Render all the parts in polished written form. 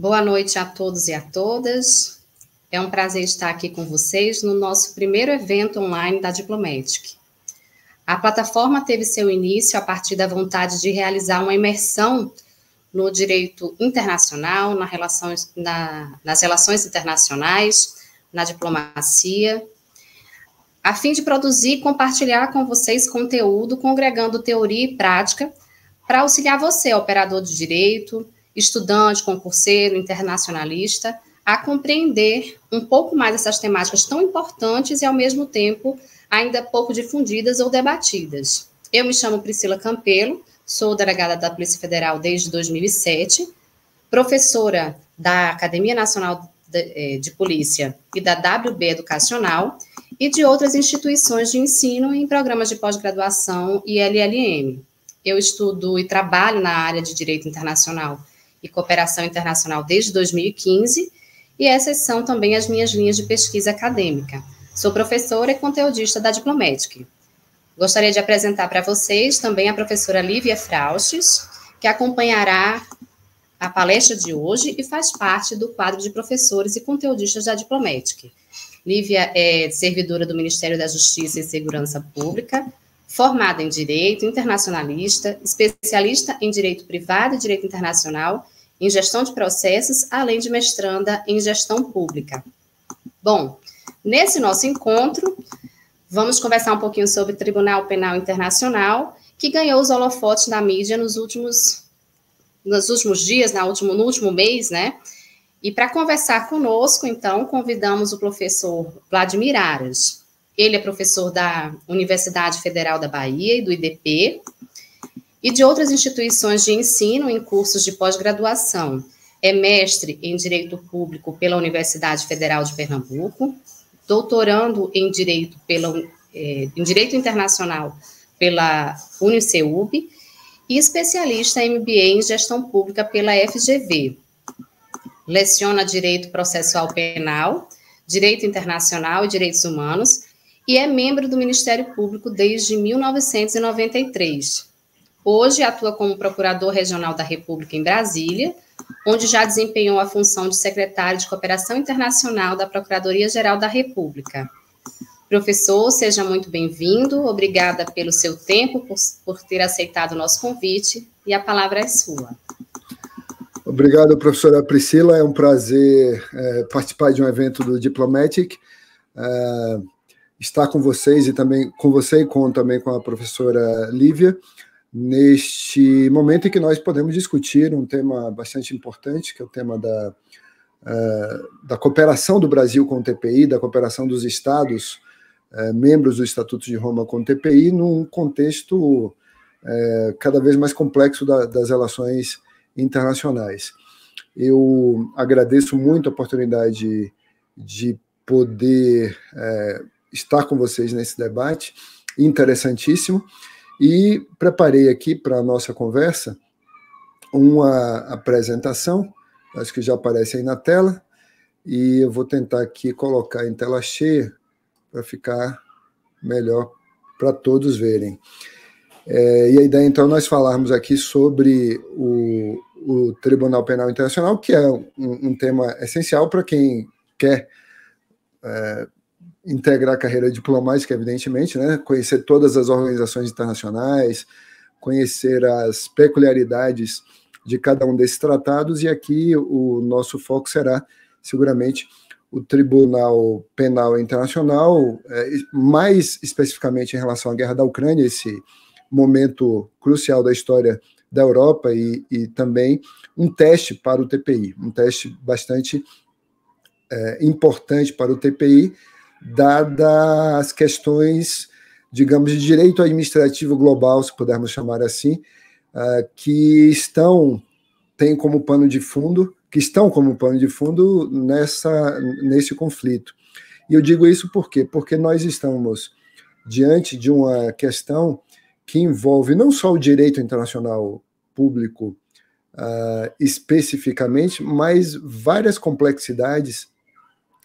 Boa noite a todos e a todas. É um prazer estar aqui com vocês no nosso primeiro evento online da Diplomatic. A plataforma teve seu início a partir da vontade de realizar uma imersão no direito internacional, nas relações internacionais, na diplomacia, a fim de produzir e compartilhar com vocês conteúdo, congregando teoria e prática, para auxiliar você, operador de direito, estudante, concurseiro, internacionalista, a compreender um pouco mais essas temáticas tão importantes e, ao mesmo tempo, ainda pouco difundidas ou debatidas. Eu me chamo Priscila Campelo, sou delegada da Polícia Federal desde 2007, professora da Academia Nacional de Polícia e da WB Educacional e de outras instituições de ensino em programas de pós-graduação e LLM. Eu estudo e trabalho na área de Direito Internacional e Cooperação Internacional desde 2015, e essas são também as minhas linhas de pesquisa acadêmica. Sou professora e conteudista da Diplomatic. Gostaria de apresentar para vocês também a professora Lívia Fraustes, que acompanhará a palestra de hoje e faz parte do quadro de professores e conteudistas da Diplomatic. Lívia é servidora do Ministério da Justiça e Segurança Pública, formada em Direito, internacionalista, especialista em Direito Privado e Direito Internacional, em Gestão de Processos, além de mestranda em Gestão Pública. Bom, nesse nosso encontro, vamos conversar um pouquinho sobre o Tribunal Penal Internacional, que ganhou os holofotes da mídia nos últimos dias, no último mês, né? E para conversar conosco, então, convidamos o professor Vladimir Aras. Ele é professor da Universidade Federal da Bahia e do IDP, e de outras instituições de ensino em cursos de pós-graduação. É mestre em Direito Público pela Universidade Federal de Pernambuco, doutorando em Direito Internacional pela UniCeub e especialista em MBA em Gestão Pública pela FGV. Leciona Direito Processual Penal, Direito Internacional e Direitos Humanos e é membro do Ministério Público desde 1993. Hoje atua como Procurador Regional da República em Brasília, onde já desempenhou a função de secretário de Cooperação Internacional da Procuradoria-Geral da República. Professor, seja muito bem-vindo, obrigada pelo seu tempo, por ter aceitado o nosso convite, e a palavra é sua. Obrigado, professora Priscila, é um prazer participar de um evento do Diplomatic, estar com vocês e também com você e também com a professora Lívia, neste momento em que nós podemos discutir um tema bastante importante, que é o tema da cooperação do Brasil com o TPI, da cooperação dos Estados, membros do Estatuto de Roma com o TPI, num contexto cada vez mais complexo das relações internacionais. Eu agradeço muito a oportunidade de poder estar com vocês nesse debate, interessantíssimo, e preparei aqui para a nossa conversa uma apresentação, acho que já aparece aí na tela, e eu vou tentar aqui colocar em tela cheia para ficar melhor para todos verem. E a ideia, então, é nós falarmos aqui sobre o Tribunal Penal Internacional, que é um tema essencial para quem quer integrar a carreira diplomática, evidentemente, né? Conhecer todas as organizações internacionais, conhecer as peculiaridades de cada um desses tratados, e aqui o nosso foco será, seguramente, o Tribunal Penal Internacional, mais especificamente em relação à guerra da Ucrânia, esse momento crucial da história da Europa e também um teste para o TPI, um teste bastante importante para o TPI, dadas as questões, digamos, de direito administrativo global, se pudermos chamar assim, que estão como pano de fundo nesse conflito. E eu digo isso por quê? Porque nós estamos diante de uma questão que envolve não só o direito internacional público especificamente, mas várias complexidades,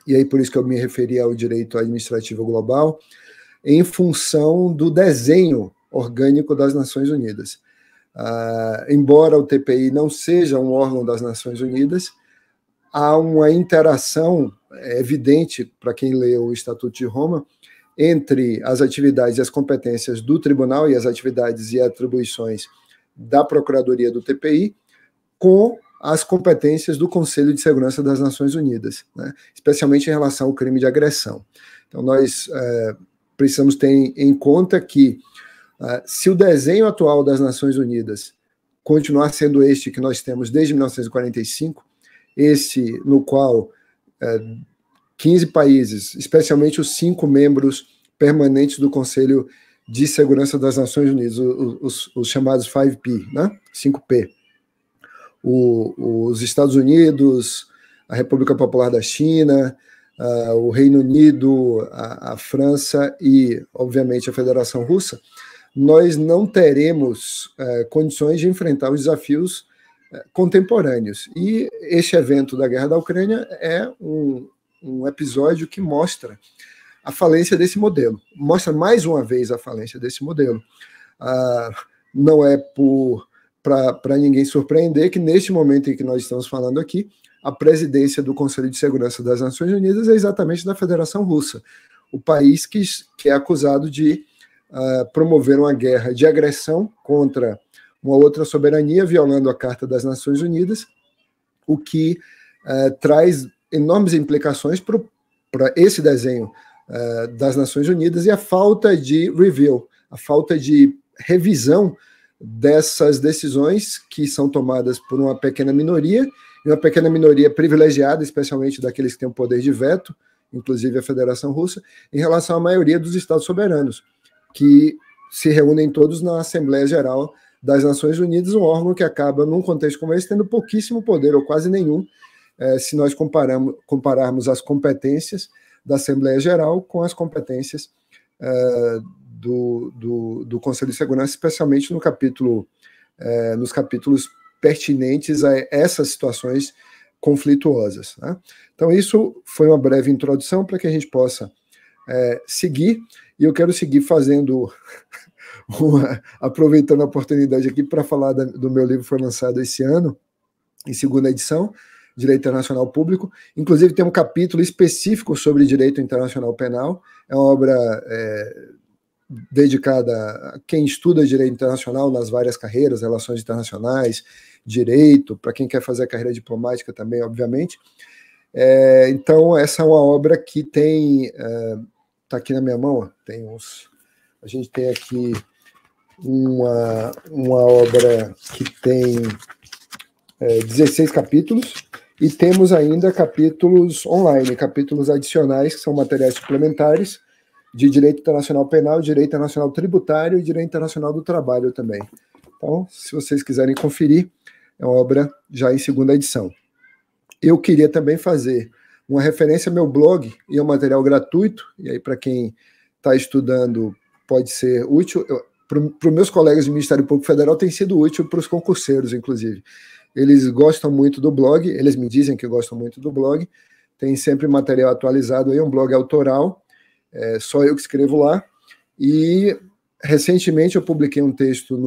e aí por isso que eu me referi ao direito administrativo global, em função do desenho orgânico das Nações Unidas. Embora o TPI não seja um órgão das Nações Unidas, há uma interação evidente, para quem lê o Estatuto de Roma, entre as atividades e as competências do tribunal e as atividades e atribuições da Procuradoria do TPI com as competências do Conselho de Segurança das Nações Unidas, né? Especialmente em relação ao crime de agressão. Então, nós precisamos ter em conta que, se o desenho atual das Nações Unidas continuar sendo este que nós temos desde 1945, esse no qual 15 países, especialmente os 5 membros permanentes do Conselho de Segurança das Nações Unidas, os chamados 5P, né? 5P. Os Estados Unidos, a República Popular da China, o Reino Unido, a França e, obviamente, a Federação Russa, nós não teremos condições de enfrentar os desafios contemporâneos. E este evento da guerra da Ucrânia é um episódio que mostra a falência desse modelo, mostra mais uma vez a falência desse modelo. Não é para ninguém surpreender que, neste momento em que nós estamos falando aqui, a presidência do Conselho de Segurança das Nações Unidas é exatamente da Federação Russa, o país que é acusado de promover uma guerra de agressão contra uma outra soberania, violando a Carta das Nações Unidas, o que traz enormes implicações para esse desenho das Nações Unidas e a falta de review, a falta de revisão dessas decisões que são tomadas por uma pequena minoria, e uma pequena minoria privilegiada, especialmente daqueles que têm o poder de veto, inclusive a Federação Russa, em relação à maioria dos Estados soberanos, que se reúnem todos na Assembleia Geral das Nações Unidas, um órgão que acaba, num contexto como esse, tendo pouquíssimo poder, ou quase nenhum, se nós compararmos as competências da Assembleia Geral com as competências do Conselho de Segurança, especialmente nos capítulos pertinentes a essas situações conflituosas, né? Então, isso foi uma breve introdução para que a gente possa seguir, e eu quero seguir fazendo, aproveitando a oportunidade aqui para falar do meu livro que foi lançado esse ano, em 2ª edição, Direito Internacional Público. Inclusive, tem um capítulo específico sobre direito internacional penal. É uma obra dedicada a quem estuda direito internacional nas várias carreiras, relações internacionais, direito, para quem quer fazer a carreira diplomática também, obviamente. Então, essa é uma obra que tem... Está aqui na minha mão, a gente tem aqui uma obra que tem 16 capítulos, e temos ainda capítulos online, capítulos adicionais, que são materiais suplementares, de direito internacional penal, direito internacional tributário e direito internacional do trabalho também. Então, se vocês quiserem conferir, é uma obra já em 2ª edição. Eu queria também fazer uma referência ao meu blog, e é um material gratuito, e aí para quem está estudando pode ser útil. Para os meus colegas do Ministério Público Federal tem sido útil para os concurseiros, inclusive. Eles gostam muito do blog, eles me dizem que gostam muito do blog, tem sempre material atualizado aí, um blog autoral, só eu que escrevo lá, e recentemente eu publiquei um texto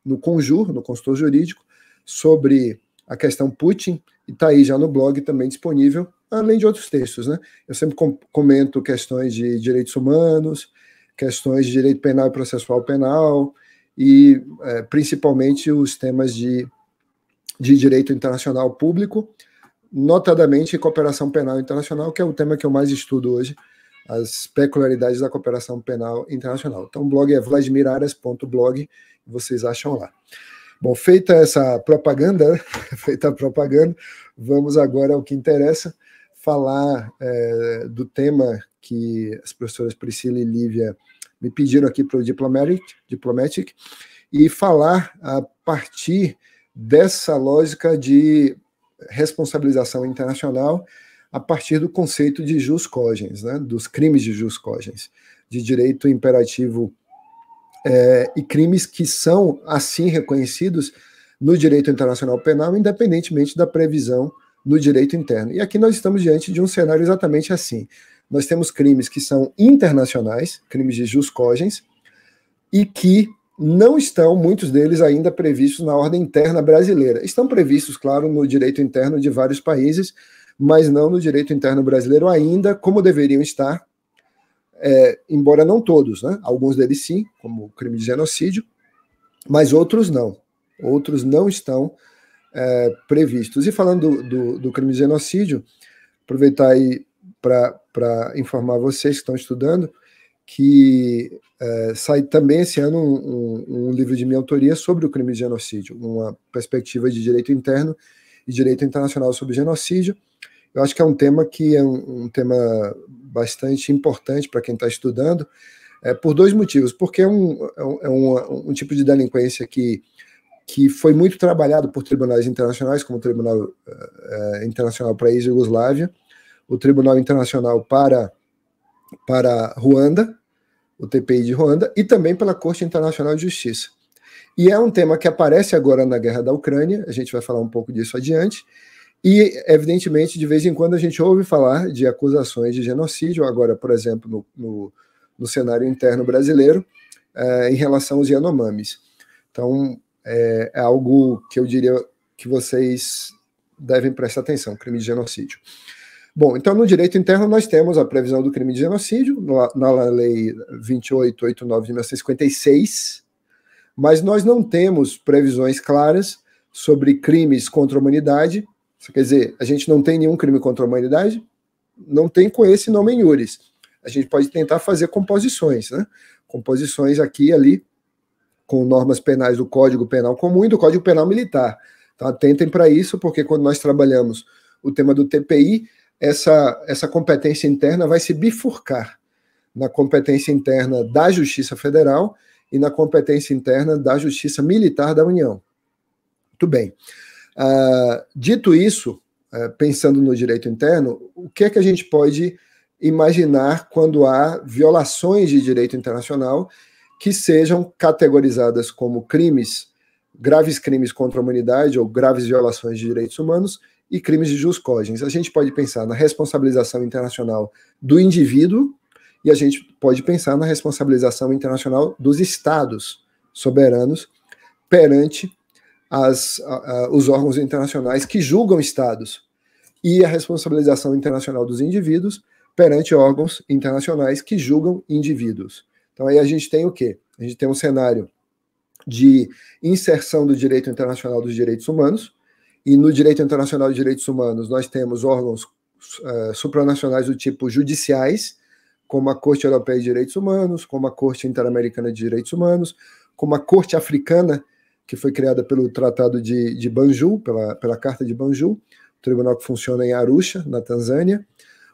no Conjur, no Consultor Jurídico, sobre a questão Putin, e está aí já no blog também disponível, além de outros textos, né? Eu sempre comento questões de direitos humanos, questões de direito penal e processual penal, e principalmente os temas de direito internacional público, notadamente cooperação penal internacional, que é o tema que eu mais estudo hoje, as peculiaridades da cooperação penal internacional. Então, o blog é vladimiraras.blog, vocês acham lá. Bom, feita essa propaganda, vamos agora ao que interessa, falar do tema que as professoras Priscila e Lívia me pediram aqui para o Diplomatic, e falar a partir dessa lógica de responsabilização internacional a partir do conceito de jus cogens, né, dos crimes de jus cogens, de direito imperativo e crimes que são assim reconhecidos no direito internacional penal, independentemente da previsão no direito interno. E aqui nós estamos diante de um cenário exatamente assim. Nós temos crimes que são internacionais, crimes de jus cogens, e que não estão, muitos deles, ainda previstos na ordem interna brasileira. Estão previstos, claro, no direito interno de vários países, mas não no direito interno brasileiro ainda, como deveriam estar, embora não todos, né? Alguns deles sim, como o crime de genocídio, mas outros não. Outros não estão previstos. E falando do crime de genocídio, aproveitar aí para informar vocês que estão estudando que sai também esse ano um livro de minha autoria sobre o crime de genocídio, uma perspectiva de direito interno e direito internacional sobre genocídio. Eu acho que é um tema que é um tema bastante importante para quem está estudando, por dois motivos. Porque é um tipo de delinquência que foi muito trabalhado por tribunais internacionais, como o Tribunal Internacional para a Ex-Yugoslávia, o Tribunal Internacional para Ruanda, o TPI de Ruanda, e também pela Corte Internacional de Justiça. E é um tema que aparece agora na guerra da Ucrânia, a gente vai falar um pouco disso adiante, e, evidentemente, de vez em quando a gente ouve falar de acusações de genocídio, agora, por exemplo, no cenário interno brasileiro, em relação aos Yanomamis. Então, é algo que eu diria que vocês devem prestar atenção, crime de genocídio. Bom, então no direito interno nós temos a previsão do crime de genocídio, na Lei 2889 de 1956, mas nós não temos previsões claras sobre crimes contra a humanidade. Isso quer dizer, a gente não tem nenhum crime contra a humanidade, não tem com esse nome em iuris. A gente pode tentar fazer composições, né? Composições aqui e ali, com normas penais do Código Penal Comum e do Código Penal Militar. Então atentem para isso, porque quando nós trabalhamos o tema do TPI, essa competência interna vai se bifurcar na competência interna da Justiça Federal e na competência interna da Justiça Militar da União. Muito bem. Dito isso, pensando no direito interno, o que é que a gente pode imaginar quando há violações de direito internacional que sejam categorizadas como crimes, graves crimes contra a humanidade ou graves violações de direitos humanos e crimes de jus cogens? A gente pode pensar na responsabilização internacional do indivíduo e a gente pode pensar na responsabilização internacional dos estados soberanos perante os órgãos internacionais que julgam estados e a responsabilização internacional dos indivíduos perante órgãos internacionais que julgam indivíduos. Então aí a gente tem o quê? A gente tem um cenário de inserção do direito internacional dos direitos humanos, e no direito internacional de direitos humanos nós temos órgãos supranacionais do tipo judiciais, como a Corte Europeia de Direitos Humanos, como a Corte Interamericana de Direitos Humanos, como a Corte Africana, que foi criada pelo Tratado de Banjul, pela Carta de Banjul, tribunal que funciona em Arusha, na Tanzânia,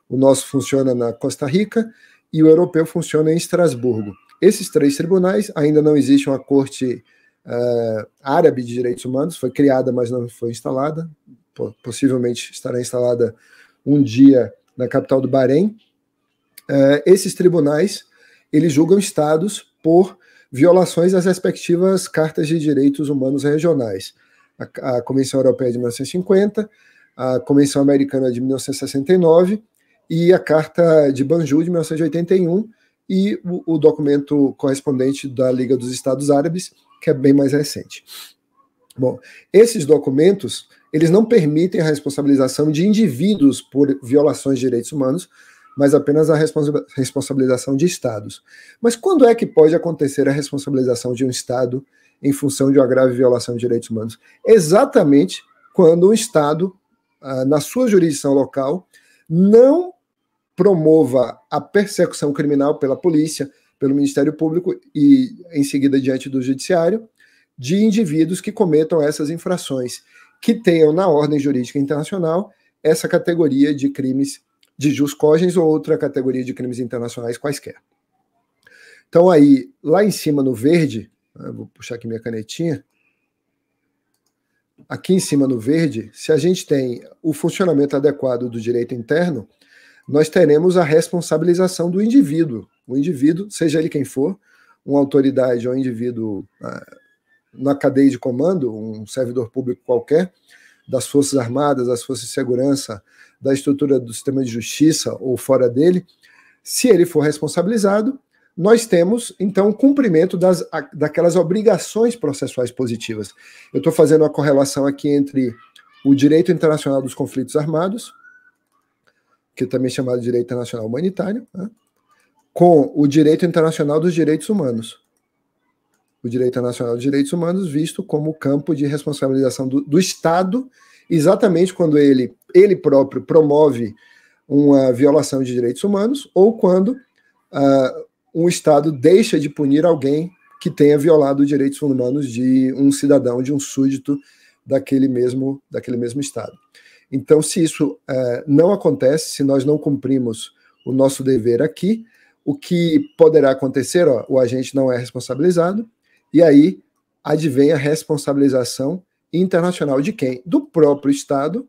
o nosso funciona na Costa Rica, e o europeu funciona em Estrasburgo. Esses três tribunais, ainda não existe uma Corte Árabe de Direitos Humanos, foi criada, mas não foi instalada, possivelmente estará instalada um dia na capital do Bahrein. Esses tribunais, eles julgam estados por violações às respectivas cartas de direitos humanos regionais. A Convenção Europeia de 1950, a Convenção Americana de 1969 e a Carta de Banjul de 1981 e o documento correspondente da Liga dos Estados Árabes, que é bem mais recente. Bom, esses documentos, eles não permitem a responsabilização de indivíduos por violações de direitos humanos, mas apenas a responsabilização de estados. Mas quando é que pode acontecer a responsabilização de um estado em função de uma grave violação de direitos humanos? Exatamente quando um estado, na sua jurisdição local, não promova a persecução criminal pela polícia, pelo Ministério Público e, em seguida, diante do Judiciário, de indivíduos que cometam essas infrações, que tenham na ordem jurídica internacional essa categoria de crimes de jus cogens ou outra categoria de crimes internacionais quaisquer. Então aí, lá em cima no verde, vou puxar aqui minha canetinha, aqui em cima no verde, se a gente tem o funcionamento adequado do direito interno, nós teremos a responsabilização do indivíduo. O indivíduo, seja ele quem for, uma autoridade ou um indivíduo na cadeia de comando, um servidor público qualquer, das Forças Armadas, das Forças de Segurança, da estrutura do sistema de justiça ou fora dele, se ele for responsabilizado, nós temos, então, o cumprimento daquelas obrigações processuais positivas. Eu estou fazendo uma correlação aqui entre o direito internacional dos conflitos armados que também é chamado de direito internacional humanitário, né, com o direito internacional dos direitos humanos. O direito internacional dos direitos humanos visto como campo de responsabilização do Estado, exatamente quando ele próprio promove uma violação de direitos humanos ou quando um Estado deixa de punir alguém que tenha violado os direitos humanos de um cidadão, de um súdito daquele mesmo Estado. Então, se isso não acontece, se nós não cumprimos o nosso dever aqui, o que poderá acontecer? O agente não é responsabilizado, e aí advém a responsabilização internacional de quem? Do próprio Estado,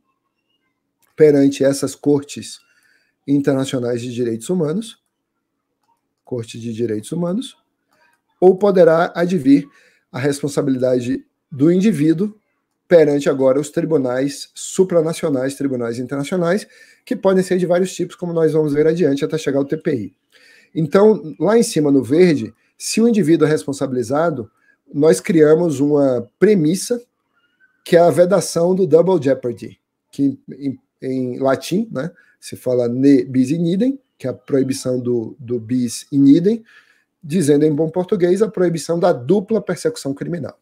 perante essas cortes internacionais de direitos humanos, cortes de direitos humanos, ou poderá advir a responsabilidade do indivíduo perante agora os tribunais supranacionais, tribunais internacionais, que podem ser de vários tipos, como nós vamos ver adiante até chegar ao TPI. Então, lá em cima no verde, se o indivíduo é responsabilizado, nós criamos uma premissa que é a vedação do double jeopardy, que em latim, né, se fala ne bis in idem, que é a proibição do bis in idem, dizendo em bom português a proibição da dupla persecução criminal.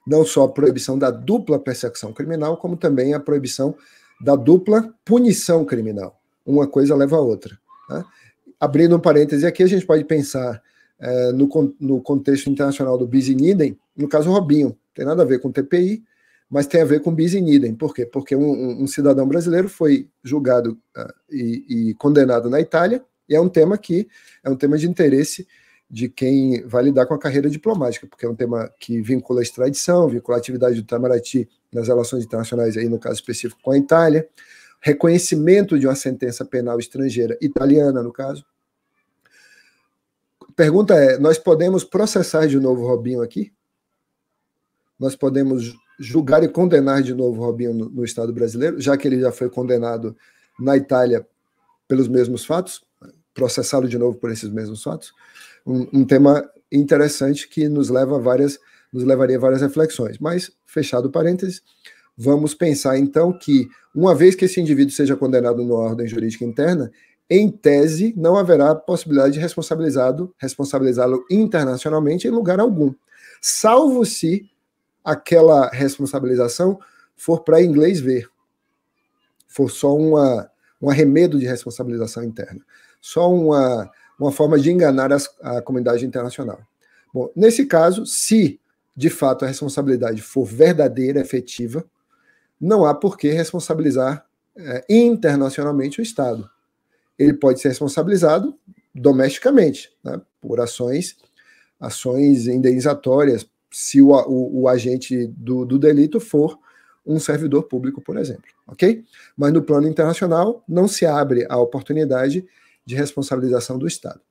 Não só a proibição da dupla persecução criminal, como também a proibição da dupla punição criminal. Uma coisa leva a outra. Né? Abrindo um parêntese aqui, a gente pode pensar no contexto internacional do bis in idem, no caso Robinho, tem nada a ver com TPI, mas tem a ver com bis in idem. Por quê? Porque um cidadão brasileiro foi julgado e condenado na Itália, e é um tema de interesse de quem vai lidar com a carreira diplomática, porque é um tema que vincula a extradição, vincula a atividade do Itamaraty nas relações internacionais, aí no caso específico com a Itália, reconhecimento de uma sentença penal estrangeira, italiana no caso. Pergunta é, nós podemos processar de novo o Robinho aqui? Nós podemos julgar e condenar de novo o Robinho no Estado brasileiro, já que ele já foi condenado na Itália pelos mesmos fatos, processá-lo de novo por esses mesmos fatos? Um tema interessante que nos levaria a várias reflexões. Mas, fechado parênteses, vamos pensar então que, uma vez que esse indivíduo seja condenado numa ordem jurídica interna, em tese não haverá possibilidade de responsabilizá-lo internacionalmente em lugar algum, salvo se aquela responsabilização for para inglês ver, for só um arremedo de responsabilização interna, só uma forma de enganar a comunidade internacional. Bom, nesse caso, se de fato a responsabilidade for verdadeira, efetiva, não há por que responsabilizar internacionalmente o Estado. Ele pode ser responsabilizado domesticamente, né, por ações indenizatórias, se o agente do delito for um servidor público, por exemplo, ok? Mas no plano internacional não se abre a oportunidade de responsabilização do Estado.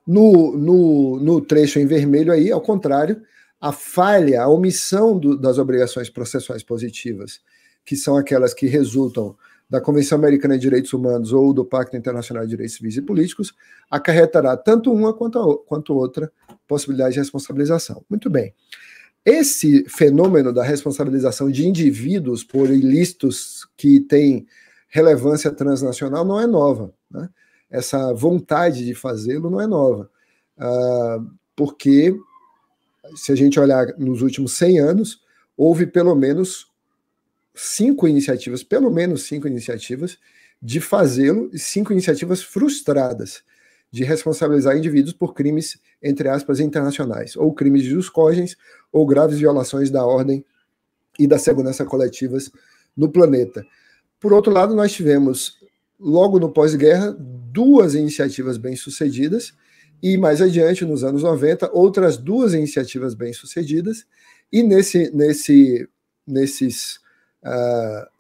No trecho em vermelho aí, ao contrário, a falha, a omissão das obrigações processuais positivas, que são aquelas que resultam da Convenção Americana de Direitos Humanos ou do Pacto Internacional de Direitos Civis e Políticos, acarretará tanto uma quanto outra possibilidade de responsabilização. Muito bem. Esse fenômeno da responsabilização de indivíduos por ilícitos que têm relevância transnacional não é nova. Né? Essa vontade de fazê-lo não é nova. Porque, se a gente olhar nos últimos 100 anos, houve pelo menos 5 iniciativas de fazê-lo, e 5 iniciativas frustradas de responsabilizar indivíduos por crimes, entre aspas, internacionais, ou crimes de jus cogens, ou graves violações da ordem e da segurança coletivas no planeta. Por outro lado, nós tivemos, logo no pós-guerra, 2 iniciativas bem-sucedidas, e mais adiante, nos anos 90, outras 2 iniciativas bem-sucedidas, e nesses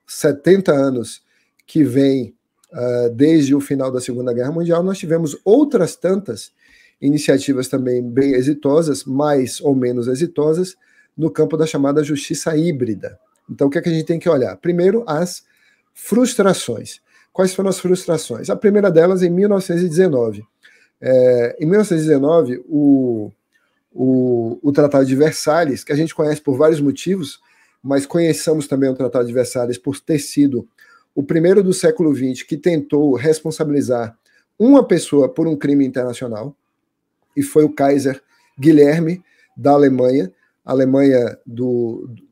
70 anos que vem desde o final da Segunda Guerra Mundial, nós tivemos outras tantas iniciativas também bem exitosas, mais ou menos exitosas, no campo da chamada justiça híbrida. Então, o que é que a gente tem que olhar? Primeiro, as frustrações. Quais foram as frustrações? A primeira delas, em 1919. Em 1919, o Tratado de Versalhes, que a gente conhece por vários motivos, mas conheçamos também o Tratado de Versalhes por ter sido o primeiro do século XX que tentou responsabilizar uma pessoa por um crime internacional, e foi o Kaiser Guilherme, da Alemanha,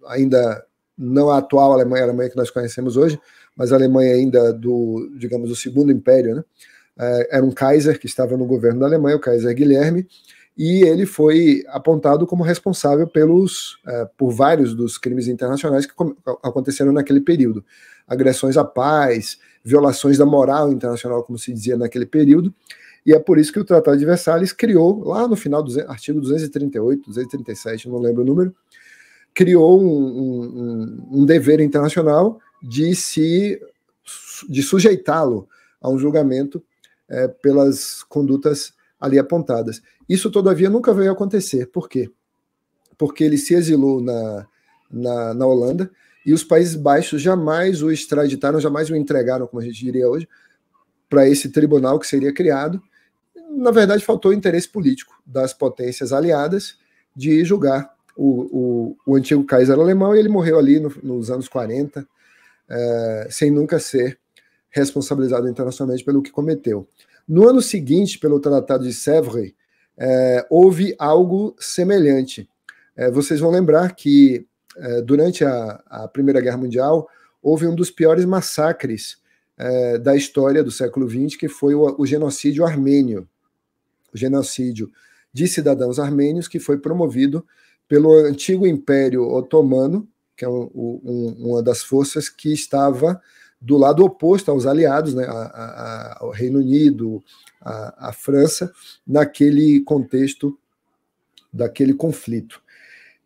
ainda não a atual Alemanha, a Alemanha que nós conhecemos hoje, mas a Alemanha ainda do, digamos, do Segundo Império, né? Era um Kaiser que estava no governo da Alemanha, o Kaiser Guilherme, e ele foi apontado como responsável por vários dos crimes internacionais que aconteceram naquele período. Agressões à paz, violações da moral internacional, como se dizia naquele período, e é por isso que o Tratado de Versalhes criou, lá no final do artigo 238, 237, não lembro o número, criou um dever internacional de sujeitá-lo a um julgamento pelas condutas ali apontadas. Isso, todavia, nunca veio a acontecer. Por quê? Porque ele se exilou na Holanda e os Países Baixos jamais o extraditaram, jamais o entregaram, como a gente diria hoje, para esse tribunal que seria criado. Na verdade, faltou interesse político das potências aliadas de julgar o antigo Kaiser alemão, e ele morreu ali nos anos 40, sem nunca ser responsabilizado internacionalmente pelo que cometeu. No ano seguinte, pelo Tratado de Sèvres, houve algo semelhante. Vocês vão lembrar que durante a Primeira Guerra Mundial houve um dos piores massacres da história do século XX, que foi o genocídio armênio, o genocídio de cidadãos armênios, que foi promovido pelo antigo Império Otomano, que é uma das forças que estava do lado oposto aos aliados, né, ao Reino Unido, à França, naquele contexto daquele conflito.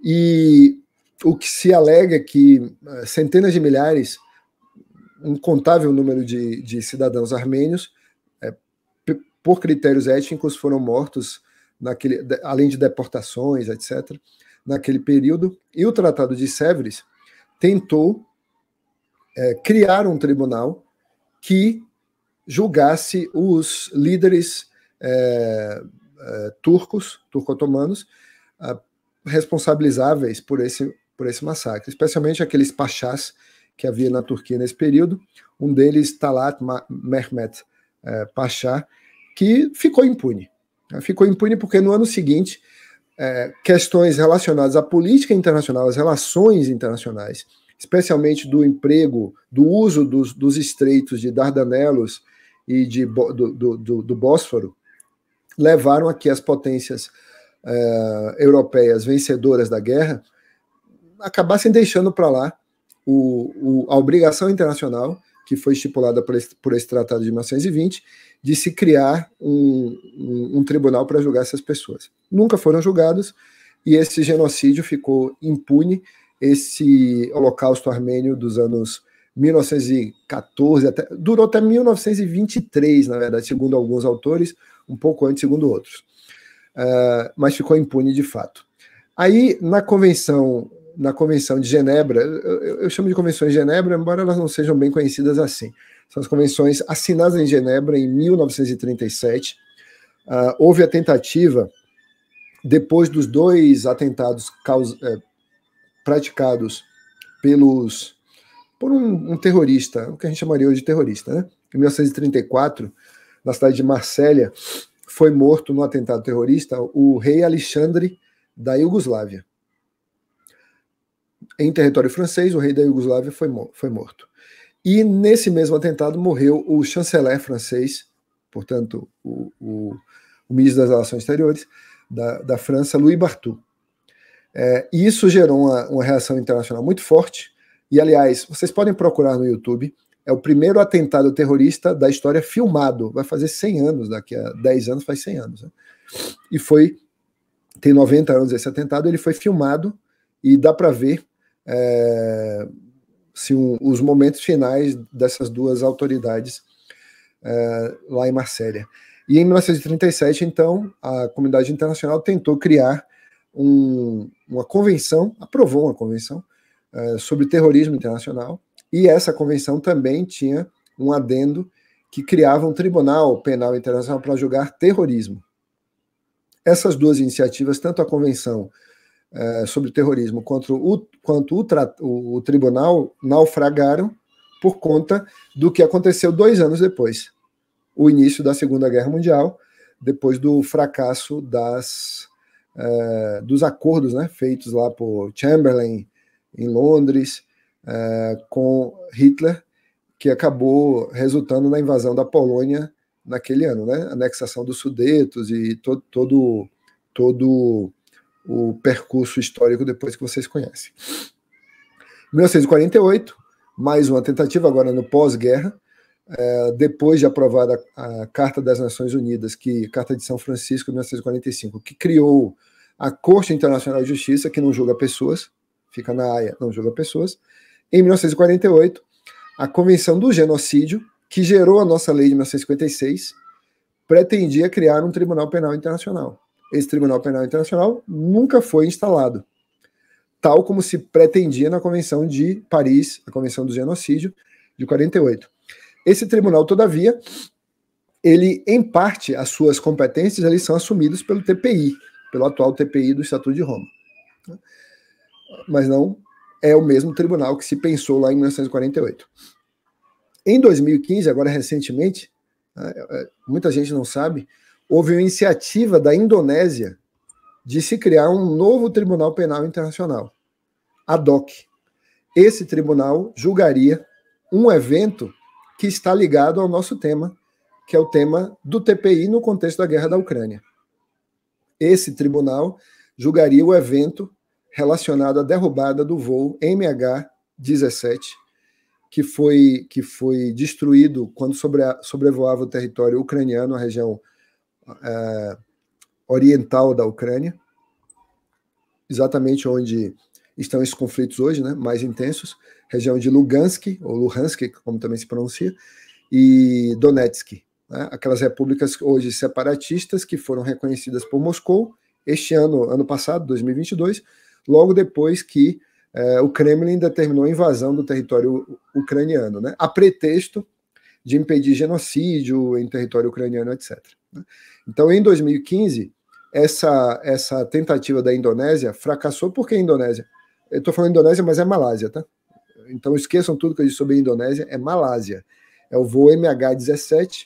E o que se alega é que centenas de milhares, um incontável número de cidadãos armênios, por critérios étnicos, foram mortos, além de deportações, etc., naquele período. E o Tratado de Sèvres tentou criar um tribunal que julgasse os líderes turco-otomanos, responsabilizáveis por esse massacre, especialmente aqueles pachás que havia na Turquia nesse período, um deles, Talat Mehmet Pasha, que ficou impune. Ficou impune porque no ano seguinte, questões relacionadas à política internacional, às relações internacionais, especialmente do emprego, do uso dos estreitos de Dardanelos e do Bósforo, levaram a que as potências europeias vencedoras da guerra acabassem deixando para lá a obrigação internacional, que foi estipulada por esse Tratado de 1920, de se criar um tribunal para julgar essas pessoas. Nunca foram julgados, e esse genocídio ficou impune. Esse holocausto armênio dos anos 1914, durou até 1923, na verdade, segundo alguns autores, um pouco antes, segundo outros. Mas ficou impune de fato. Aí, na Convenção de Genebra, eu chamo de Convenções de Genebra, embora elas não sejam bem conhecidas assim. São as convenções assinadas em Genebra em 1937. Houve a tentativa, depois dos 2 atentados praticados por um terrorista, o que a gente chamaria hoje de terrorista, né? Em 1934, na cidade de Marsella, foi morto no atentado terrorista o rei Alexandre da Iugoslávia. Em território francês, o rei da Iugoslávia foi morto. E nesse mesmo atentado morreu o chanceler francês, portanto, o ministro das Relações Exteriores da França, Louis Barthou. E isso gerou uma reação internacional muito forte. E, aliás, vocês podem procurar no YouTube, é o primeiro atentado terrorista da história filmado. Vai fazer 100 anos, daqui a 10 anos faz 100 anos. Né? E tem 90 anos esse atentado, ele foi filmado e dá para ver os momentos finais dessas duas autoridades lá em Marsella. E em 1937, então, a comunidade internacional tentou criar uma convenção, aprovou uma convenção sobre terrorismo internacional, e essa convenção também tinha um adendo que criava um tribunal penal internacional para julgar terrorismo. Essas duas iniciativas, tanto a convenção sobre terrorismo quanto o tribunal, naufragaram por conta do que aconteceu 2 anos depois, o início da Segunda Guerra Mundial, depois do fracasso dos acordos, né, feitos lá por Chamberlain em Londres, com Hitler, que acabou resultando na invasão da Polônia naquele ano, né, anexação dos Sudetos e todo o percurso histórico depois que vocês conhecem. 1948, mais uma tentativa agora no pós-guerra, depois de aprovada a Carta das Nações Unidas, Carta de São Francisco, de 1945, que criou a Corte Internacional de Justiça, que não julga pessoas, fica na Haia, não julga pessoas. Em 1948, a Convenção do Genocídio, que gerou a nossa lei de 1956, pretendia criar um Tribunal Penal Internacional. Esse Tribunal Penal Internacional nunca foi instalado, tal como se pretendia na Convenção de Paris, a Convenção do Genocídio, de 48. Esse tribunal, todavia, ele, em parte, as suas competências eles são assumidas pelo TPI, pelo atual TPI do Estatuto de Roma. Mas não é o mesmo tribunal que se pensou lá em 1948. Em 2015, agora recentemente, muita gente não sabe, houve uma iniciativa da Indonésia de se criar um novo Tribunal Penal Internacional, ad hoc. Esse tribunal julgaria um evento que está ligado ao nosso tema, que é o tema do TPI no contexto da guerra da Ucrânia. Esse tribunal julgaria o evento relacionado à derrubada do voo MH17, que foi destruído quando sobrevoava o território ucraniano, a região oriental da Ucrânia, exatamente onde estão esses conflitos hoje, né, mais intensos, região de Lugansk, ou Luhansk, como também se pronuncia, e Donetsk, né, aquelas repúblicas hoje separatistas que foram reconhecidas por Moscou este ano passado, 2022, logo depois que o Kremlin determinou a invasão do território ucraniano, né, a pretexto de impedir genocídio em território ucraniano, etc. Então, em 2015, essa tentativa da Indonésia fracassou. Por que Indonésia? Eu estou falando Indonésia, mas é Malásia, tá? Então, esqueçam tudo que eu disse sobre a Indonésia, é Malásia. É o voo MH17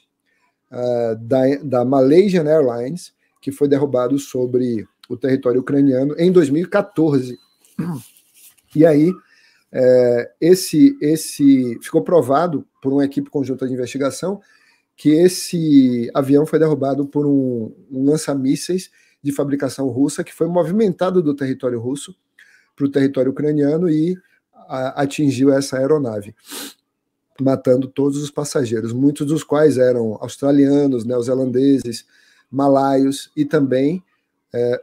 da Malaysian Airlines, que foi derrubado sobre o território ucraniano em 2014. E aí, ficou provado por uma equipe conjunta de investigação que esse avião foi derrubado por um lança-mísseis de fabricação russa que foi movimentado do território russo para o território ucraniano e atingiu essa aeronave, matando todos os passageiros, muitos dos quais eram australianos, neozelandeses, malaios e também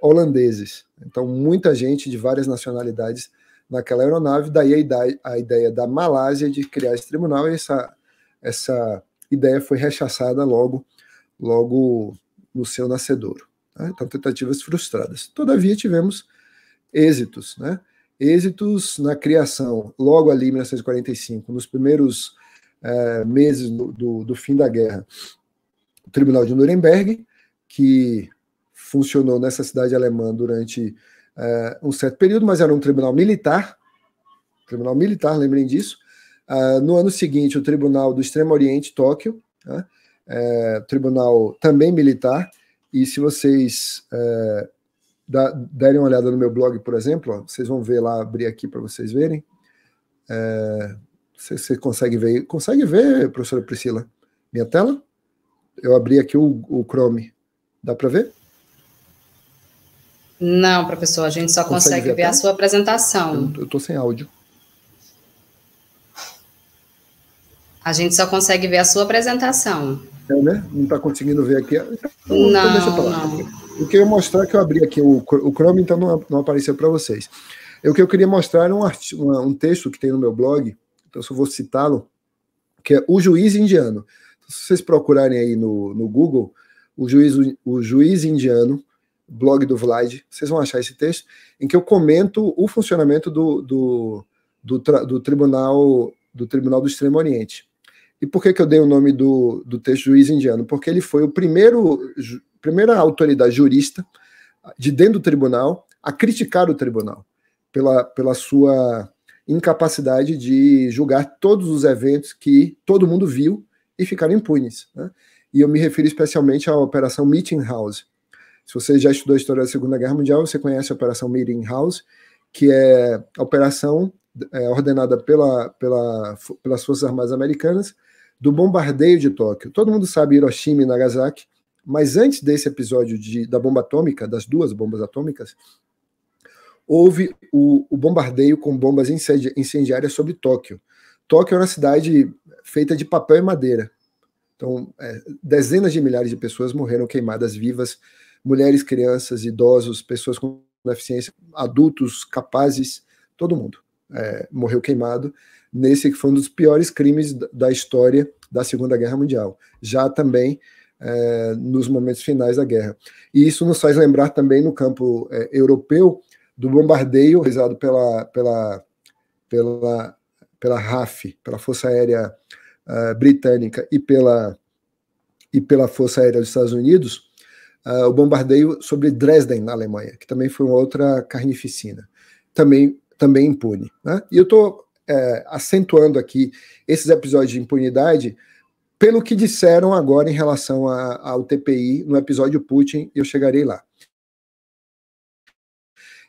holandeses. Então, muita gente de várias nacionalidades naquela aeronave, daí a ideia da Malásia de criar esse tribunal, e essa ideia foi rechaçada logo no seu nascedouro. Né? Então, tentativas frustradas. Todavia, tivemos êxitos, né? Êxitos na criação, logo ali em 1945, nos primeiros meses do fim da guerra, o Tribunal de Nuremberg, que funcionou nessa cidade alemã durante um certo período, mas era um tribunal militar, lembrem disso. No ano seguinte, o Tribunal do Extremo Oriente, Tóquio, né? Tribunal também militar, e se vocês derem uma olhada no meu blog, por exemplo, ó, vocês vão ver lá, abrir aqui para vocês verem. Você consegue ver? Consegue ver, professora Priscila, minha tela? Eu abri aqui o Chrome. Dá para ver? Não, professor, a gente só consegue ver a sua apresentação. Eu estou sem áudio. A gente só consegue ver a sua apresentação. Né? Não está conseguindo ver aqui? Então deixa pra lá. Não. Eu queria mostrar que eu abri aqui o Chrome, então não apareceu para vocês. O que eu queria mostrar era um texto que tem no meu blog, então eu só vou citá-lo, que é O Juiz Indiano. Então, se vocês procurarem aí no Google, o juiz indiano, blog do Vlad, vocês vão achar esse texto, em que eu comento o funcionamento do Tribunal do Extremo Oriente. E por que eu dei o nome do texto Juiz Indiano? Porque ele foi primeira autoridade jurista de dentro do tribunal a criticar o tribunal pela sua incapacidade de julgar todos os eventos que todo mundo viu e ficaram impunes, né? E eu me refiro especialmente à Operação Meeting House. Se você já estudou a história da Segunda Guerra Mundial, você conhece a Operação Meeting House, que é a operação ordenada pelas Forças Armadas Americanas do bombardeio de Tóquio. Todo mundo sabe Hiroshima e Nagasaki, mas antes desse episódio da bomba atômica, das duas bombas atômicas, houve o bombardeio com bombas incendiárias sobre Tóquio. Tóquio é uma cidade feita de papel e madeira. Então, dezenas de milhares de pessoas morreram queimadas vivas, mulheres, crianças, idosos, pessoas com deficiência, adultos capazes, todo mundo morreu queimado nesse que foi um dos piores crimes da história da Segunda Guerra Mundial, já também nos momentos finais da guerra. E isso nos faz lembrar também no campo europeu do bombardeio realizado pela RAF, pela Força Aérea Britânica e pela Força Aérea dos Estados Unidos, o bombardeio sobre Dresden, na Alemanha, que também foi uma outra carnificina, também impune, né? E eu estou acentuando aqui esses episódios de impunidade pelo que disseram agora em relação ao TPI no episódio Putin, eu chegarei lá.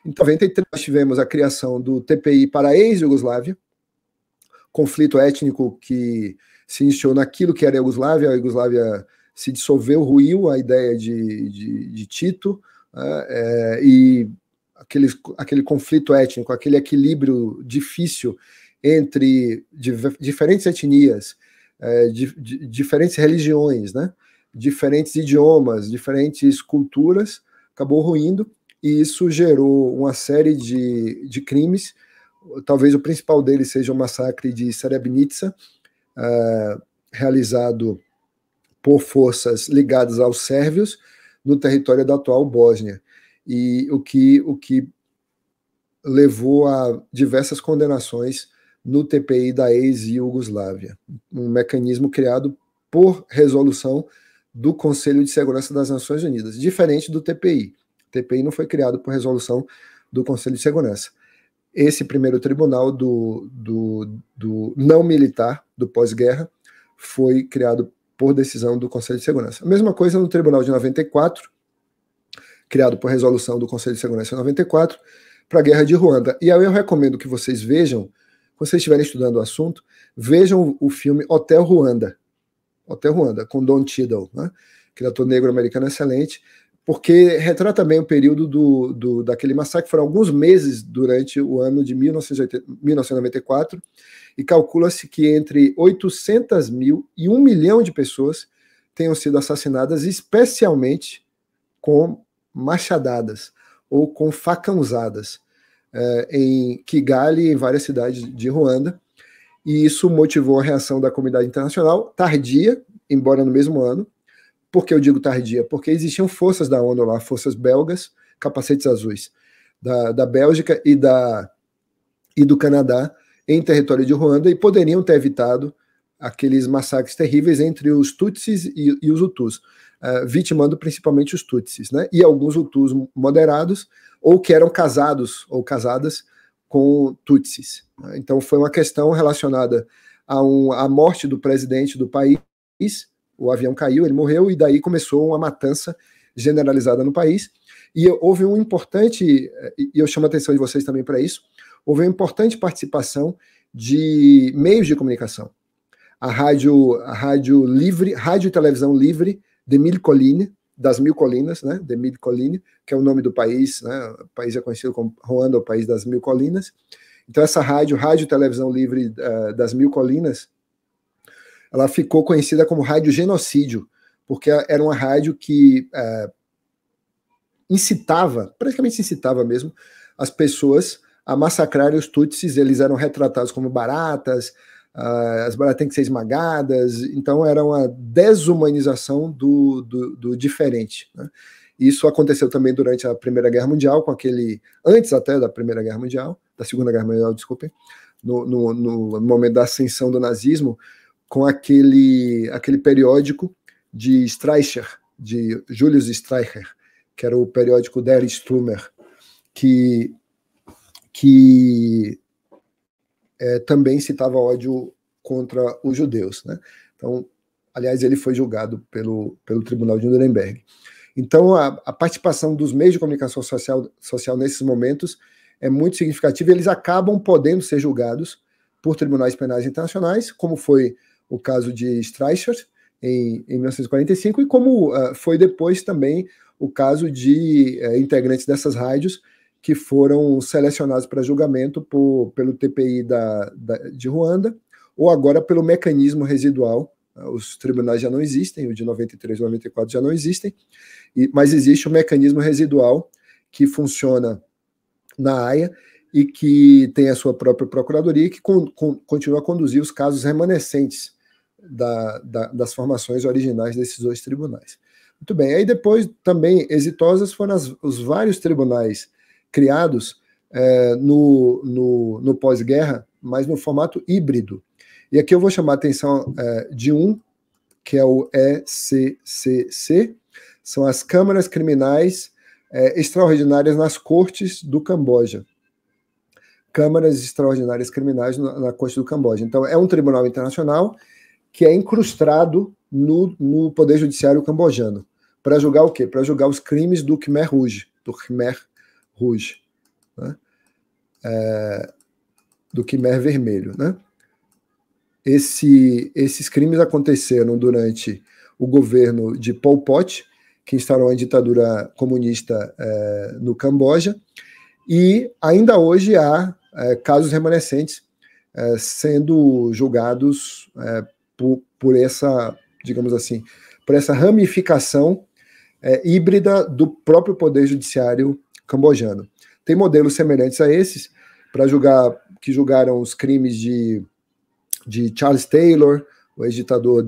Em 93, nós tivemos a criação do TPI para a ex-Iugoslávia, conflito étnico que se iniciou naquilo que era a Iugoslávia se dissolveu, ruiu a ideia de Tito, e aquele conflito étnico, aquele equilíbrio difícil entre diferentes etnias, diferentes religiões, né? Diferentes idiomas, diferentes culturas, acabou ruindo, e isso gerou uma série de crimes. Talvez o principal deles seja o massacre de Srebrenica, realizado por forças ligadas aos sérvios no território da atual Bósnia, e o que levou a diversas condenações no TPI da ex-Iugoslávia, um mecanismo criado por resolução do Conselho de Segurança das Nações Unidas, diferente do TPI. O TPI não foi criado por resolução do Conselho de Segurança. Esse primeiro tribunal do não militar, do pós-guerra, foi criado por decisão do Conselho de Segurança. A mesma coisa no Tribunal de 94, criado por resolução do Conselho de Segurança em 94, para a Guerra de Ruanda. E aí eu recomendo que vocês vejam, quando vocês estiverem estudando o assunto, vejam o filme Hotel Ruanda, com Don Cheadle, né? Aquele ator negro americano excelente, porque retrata bem o período daquele massacre. Foram alguns meses durante o ano de 1994, e calcula-se que entre 800 mil e 1 milhão de pessoas tenham sido assassinadas, especialmente com machadadas ou com facãozadas, em Kigali e em várias cidades de Ruanda, e isso motivou a reação da comunidade internacional, tardia, embora no mesmo ano. Por que eu digo tardia? Porque existiam forças da ONU lá, forças belgas, capacetes azuis, da Bélgica e do Canadá, em território de Ruanda, e poderiam ter evitado aqueles massacres terríveis entre os Tutsis e os Hutus, vitimando principalmente os Tutsis, né? E alguns Hutus moderados, ou que eram casados ou casadas com Tutsis. Então foi uma questão relacionada à morte do presidente do país. O avião caiu, ele morreu, e daí começou uma matança generalizada no país. E houve um importante, e eu chamo a atenção de vocês também para isso, houve uma importante participação de meios de comunicação. A rádio livre, rádio e televisão livre de Mille Collines, das Mil Colinas, né, de Mille Collines, que é o nome do país, né, o país é conhecido como Ruanda, o país das Mil Colinas. Então essa rádio e televisão livre das Mil Colinas, ela ficou conhecida como rádio genocídio, porque era uma rádio que praticamente incitava mesmo, as pessoas a massacrarem os Tutsis. Eles eram retratados como baratas, as baratas têm que ser esmagadas, então era uma desumanização do diferente, né? Isso aconteceu também durante a Primeira Guerra Mundial, antes até da Primeira Guerra Mundial, da Segunda Guerra Mundial, desculpem, no momento da ascensão do nazismo, com aquele periódico de Streicher, de Julius Streicher, que era o periódico Der Stürmer, que também citava ódio contra os judeus, né? Então, aliás, ele foi julgado pelo Tribunal de Nuremberg. Então, a participação dos meios de comunicação social nesses momentos é muito significativa, e eles acabam podendo ser julgados por tribunais penais internacionais, como foi o caso de Streicher, em 1945, e como foi depois também o caso de integrantes dessas rádios que foram selecionados para julgamento pelo TPI de Ruanda, ou agora pelo mecanismo residual. Os tribunais já não existem, o de 93 e 94 já não existem, mas existe o mecanismo residual que funciona na Haia e que tem a sua própria procuradoria e que continua a conduzir os casos remanescentes das formações originais desses dois tribunais. Muito bem, aí depois também exitosas foram os vários tribunais criados no pós-guerra, mas no formato híbrido. E aqui eu vou chamar a atenção de um, que é o ECCC, são as Câmaras Criminais Extraordinárias nas Cortes do Camboja. Câmaras Extraordinárias Criminais na Corte do Camboja. Então, é um tribunal internacional que é incrustado no Poder Judiciário cambojano. Para julgar o quê? Para julgar os crimes do Khmer Rouge, né? Do Khmer Vermelho, né? Esses crimes aconteceram durante o governo de Pol Pot, que instaurou a ditadura comunista no Camboja, e ainda hoje há casos remanescentes sendo julgados por essa, digamos assim, por essa ramificação híbrida do próprio Poder Judiciário cambojano. Tem modelos semelhantes a esses, que julgaram os crimes de Charles Taylor, o ex-ditador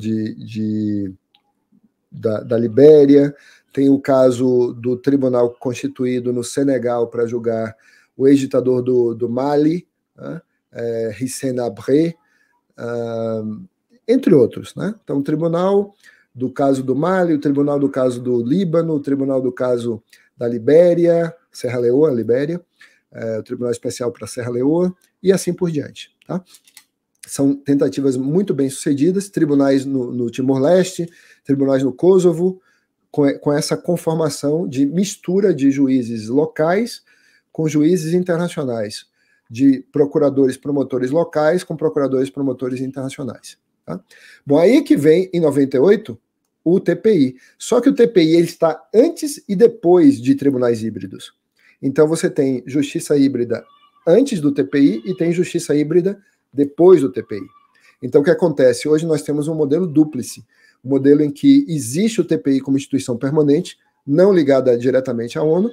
da Libéria. Tem o caso do tribunal constituído no Senegal para julgar o ex-ditador do Mali, né? Hissène Habré, entre outros, né? Então, o tribunal do caso do Mali, o tribunal do caso do Líbano, o tribunal do caso da Libéria, Serra Leoa, Libéria, o Tribunal Especial para Serra Leoa, e assim por diante, tá? São tentativas muito bem sucedidas, tribunais no Timor-Leste, tribunais no Kosovo, com essa conformação de mistura de juízes locais com juízes internacionais, de procuradores promotores locais com procuradores promotores internacionais. Tá? Bom, aí que vem, em 98, o TPI. Só que o TPI ele está antes e depois de tribunais híbridos. Então você tem justiça híbrida antes do TPI e tem justiça híbrida depois do TPI. Então o que acontece? Hoje nós temos um modelo dúplice, um modelo em que existe o TPI como instituição permanente, não ligada diretamente à ONU,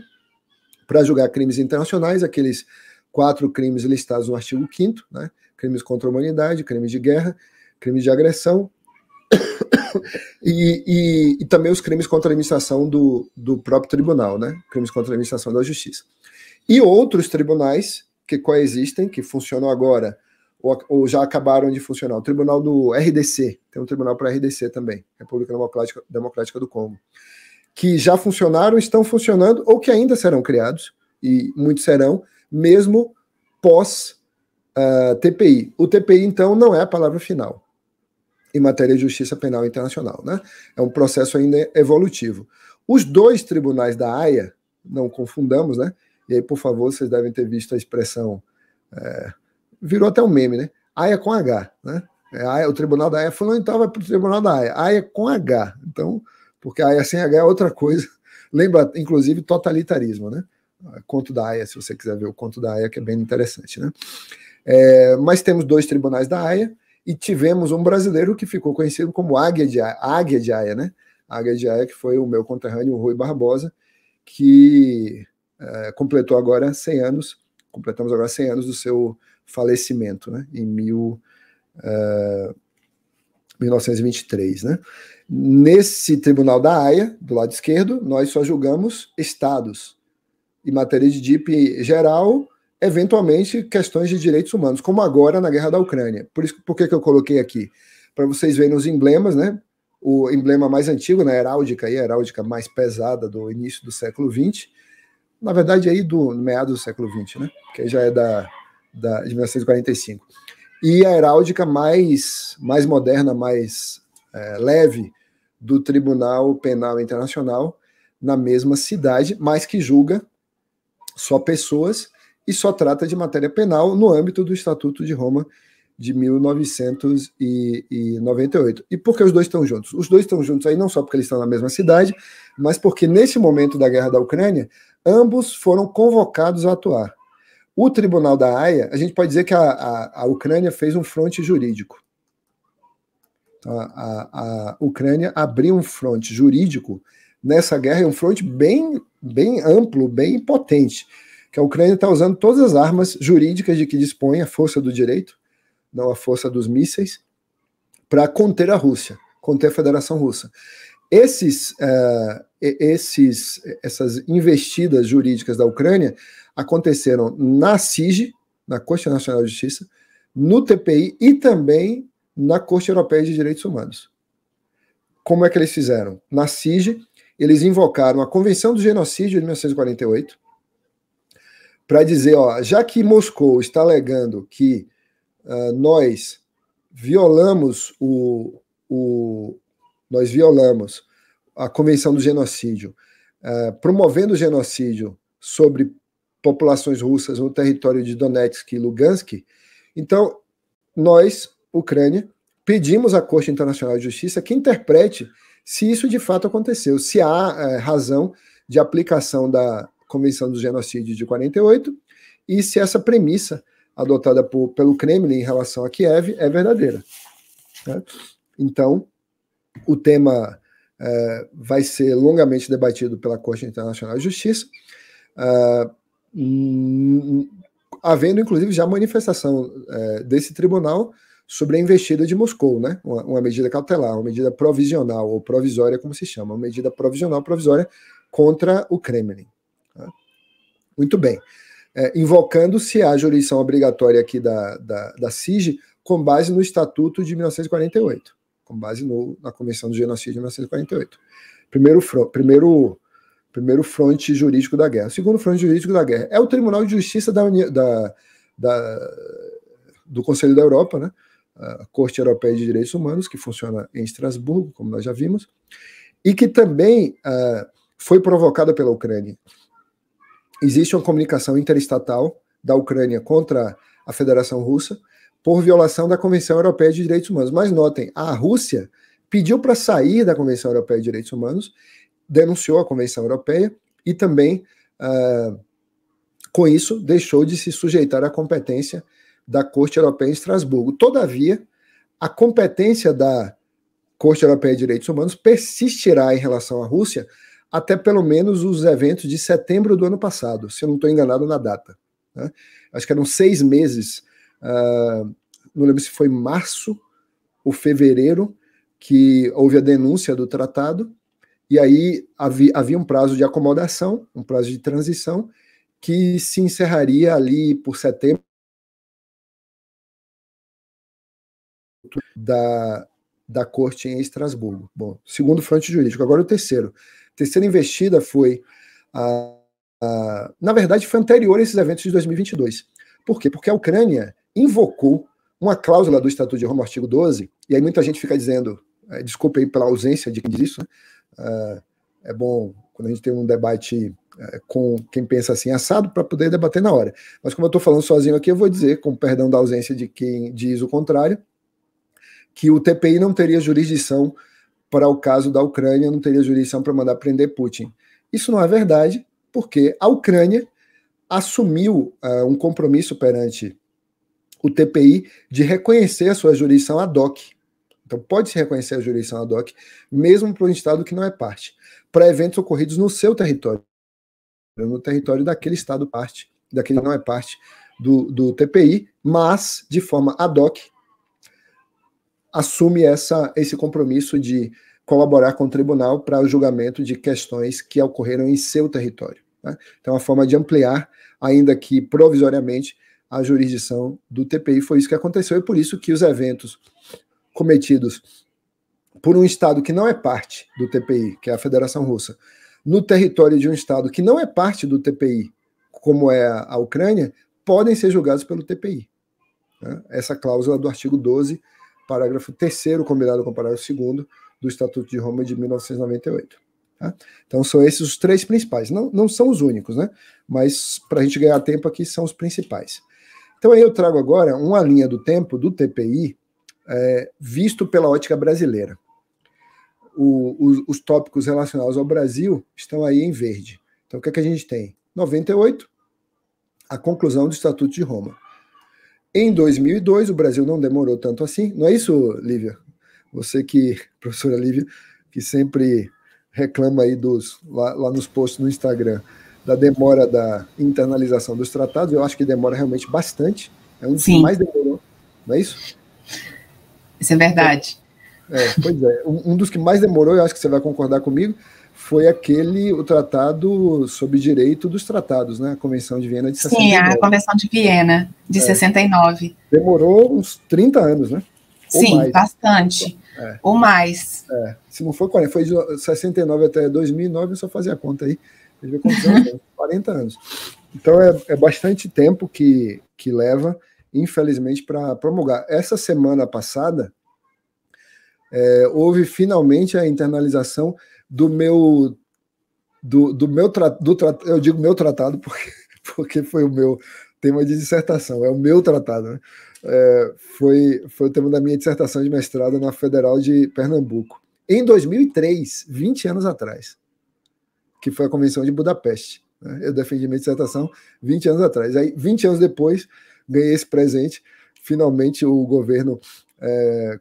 para julgar crimes internacionais, aqueles 4 crimes listados no artigo 5º, né? Crimes contra a humanidade, crimes de guerra, crimes de agressão, e também os crimes contra a administração do próprio tribunal, né? Crimes contra a administração da justiça. E outros tribunais que coexistem, que funcionam agora, ou já acabaram de funcionar. O tribunal do RDC, tem um tribunal para RDC também, República Democrática do Congo, que já funcionaram, estão funcionando, ou que ainda serão criados, e muitos serão, mesmo pós-TPI. O TPI, então, não é a palavra final em matéria de justiça penal internacional, né? É um processo ainda evolutivo. Os 2 tribunais da Haia, não confundamos, né? E aí, por favor, vocês devem ter visto a expressão, virou até um meme, né? Haia com H, né? O tribunal da Haia, fulano então vai para o tribunal da Haia. Haia com H. Então, porque a Haia sem H é outra coisa. Lembra, inclusive, totalitarismo, né? Conto da Haia, se você quiser ver o conto da Haia, que é bem interessante, né? Mas temos 2 tribunais da Haia e tivemos um brasileiro que ficou conhecido como Águia de Haia, né? Águia de Haia, que foi o meu conterrâneo Rui Barbosa, que completamos agora 100 anos do seu falecimento, né? Em 1923, né? Nesse tribunal da Haia, do lado esquerdo, nós só julgamos estados. Em matéria de DIP geral, eventualmente questões de direitos humanos, como agora na guerra da Ucrânia. Por que eu coloquei aqui? Para vocês verem os emblemas, né? O emblema mais antigo, na heráldica, a heráldica mais pesada do início do século XX, na verdade aí do meados do século XX, né? Que já é da de 1945. E a heráldica mais moderna, mais leve do Tribunal Penal Internacional, na mesma cidade, mas que julga só pessoas e só trata de matéria penal no âmbito do Estatuto de Roma de 1998. E por que os dois estão juntos? Os dois estão juntos aí não só porque eles estão na mesma cidade, mas porque nesse momento da guerra da Ucrânia, ambos foram convocados a atuar. O Tribunal da Haia, a gente pode dizer que a Ucrânia fez um fronte jurídico. A Ucrânia abriu um fronte jurídico nessa guerra, é um fronte bem amplo, bem potente, que a Ucrânia está usando todas as armas jurídicas de que dispõe, a força do direito, não a força dos mísseis, para conter a Rússia, conter a Federação Russa. Essas investidas jurídicas da Ucrânia aconteceram na CIG, na Corte Nacional de Justiça, no TPI e também na Corte Europeia de Direitos Humanos. Como é que eles fizeram? Na CIG, eles invocaram a Convenção do Genocídio de 1948 para dizer, já que Moscou está alegando que nós violamos a Convenção do Genocídio, promovendo o genocídio sobre populações russas no território de Donetsk e Lugansk, então nós, Ucrânia, pedimos à Corte Internacional de Justiça que interprete se isso de fato aconteceu, se há razão de aplicação da Convenção do Genocídio de 48 e se essa premissa adotada pelo Kremlin em relação a Kiev é verdadeira. Né? Então, o tema vai ser longamente debatido pela Corte Internacional de Justiça, havendo inclusive já manifestação desse tribunal sobre a investida de Moscou, né? Uma medida cautelar, uma medida provisional ou provisória, como se chama, uma medida provisional-provisória contra o Kremlin. Tá? Muito bem. Invocando-se a jurisdição obrigatória aqui da CIG com base no Estatuto de 1948, com base na Convenção do Genocídio de 1948. Primeiro fronte jurídico da guerra. O segundo fronte jurídico da guerra é o Tribunal de Justiça do Conselho da Europa, né? A Corte Europeia de Direitos Humanos, que funciona em Estrasburgo, como nós já vimos, e que também foi provocada pela Ucrânia. Existe uma comunicação interestatal da Ucrânia contra a Federação Russa por violação da Convenção Europeia de Direitos Humanos. Mas notem, a Rússia pediu para sair da Convenção Europeia de Direitos Humanos, denunciou a Convenção Europeia e também, com isso, deixou de se sujeitar à competência da Corte Europeia em Estrasburgo. Todavia, a competência da Corte Europeia de Direitos Humanos persistirá em relação à Rússia até pelo menos os eventos de setembro do ano passado, se eu não estou enganado na data. Né? Acho que eram 6 meses, não lembro se foi março ou fevereiro, que houve a denúncia do tratado, e aí havia um prazo de acomodação, um prazo de transição, que se encerraria ali por setembro da corte em Estrasburgo. Bom, segundo fronte jurídico. Agora o terceiro. A terceira investida foi, na verdade, foi anterior a esses eventos de 2022. Por quê? Porque a Ucrânia invocou uma cláusula do Estatuto de Roma, artigo 12, e aí muita gente fica dizendo, desculpa aí pela ausência de quem diz isso, né? É bom quando a gente tem um debate com quem pensa assim, assado, para poder debater na hora. Mas como eu estou falando sozinho aqui, eu vou dizer, com perdão da ausência de quem diz o contrário, que o TPI não teria jurisdição para o caso da Ucrânia, não teria jurisdição para mandar prender Putin. Isso não é verdade, porque a Ucrânia assumiu um compromisso perante o TPI de reconhecer a sua jurisdição ad hoc. Então pode-se reconhecer a jurisdição ad hoc, mesmo para um Estado que não é parte, para eventos ocorridos no seu território, no território daquele Estado parte, daquele que não é parte do TPI, mas de forma ad hoc, assume esse compromisso de colaborar com o tribunal para o julgamento de questões que ocorreram em seu território. Né? Então, é uma forma de ampliar, ainda que provisoriamente, a jurisdição do TPI. Foi isso que aconteceu, e por isso que os eventos cometidos por um Estado que não é parte do TPI, que é a Federação Russa, no território de um Estado que não é parte do TPI, como é a Ucrânia, podem ser julgados pelo TPI. Né? Essa cláusula do artigo 12, parágrafo 3º, combinado com o parágrafo 2º do Estatuto de Roma de 1998. Tá? Então são esses os 3 principais. Não são os únicos, né? Mas para a gente ganhar tempo aqui são os principais. Então aí eu trago agora uma linha do tempo do TPI visto pela ótica brasileira. Os tópicos relacionados ao Brasil estão aí em verde. Então o que é que a gente tem? 98, a conclusão do Estatuto de Roma. Em 2002, o Brasil não demorou tanto assim. Não é isso, Lívia? Você que, professora Lívia, que sempre reclama aí lá nos posts no Instagram da demora da internalização dos tratados, eu acho que demora realmente bastante. É um dos que mais demorou, não é isso? Isso é verdade. Pois é. Um dos que mais demorou, eu acho que você vai concordar comigo, foi o Tratado sobre Direito dos Tratados, né? A Convenção de Viena de 69. Sim, a Convenção de Viena, de 69. Demorou uns 30 anos, né? Sim, mais. Bastante. Ou mais. Se não for 40, foi de 69 até 2009, eu só fazia a conta aí. 40 anos. Então é bastante tempo que leva, infelizmente, para promulgar. Essa semana passada, houve finalmente a internalização do meu eu digo meu tratado porque foi o meu tema de dissertação, é o meu tratado, né? Foi o tema da minha dissertação de mestrado na Federal de Pernambuco, em 2003, 20 anos atrás, que foi a Convenção de Budapeste, né? Eu defendi minha dissertação 20 anos atrás. Aí, 20 anos depois, ganhei esse presente. Finalmente, o governo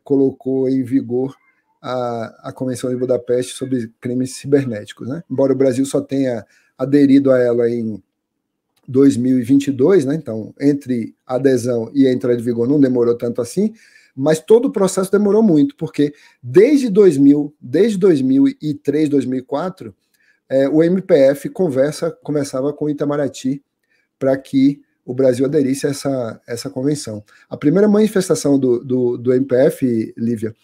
colocou em vigor a Convenção de Budapeste sobre crimes cibernéticos, né? Embora o Brasil só tenha aderido a ela em 2022, né? Então, entre a adesão e a entrada em vigor não demorou tanto assim, mas todo o processo demorou muito, porque desde 2003, 2004, o MPF conversava com o Itamaraty para que o Brasil aderisse a essa convenção. A primeira manifestação do MPF, Lívia,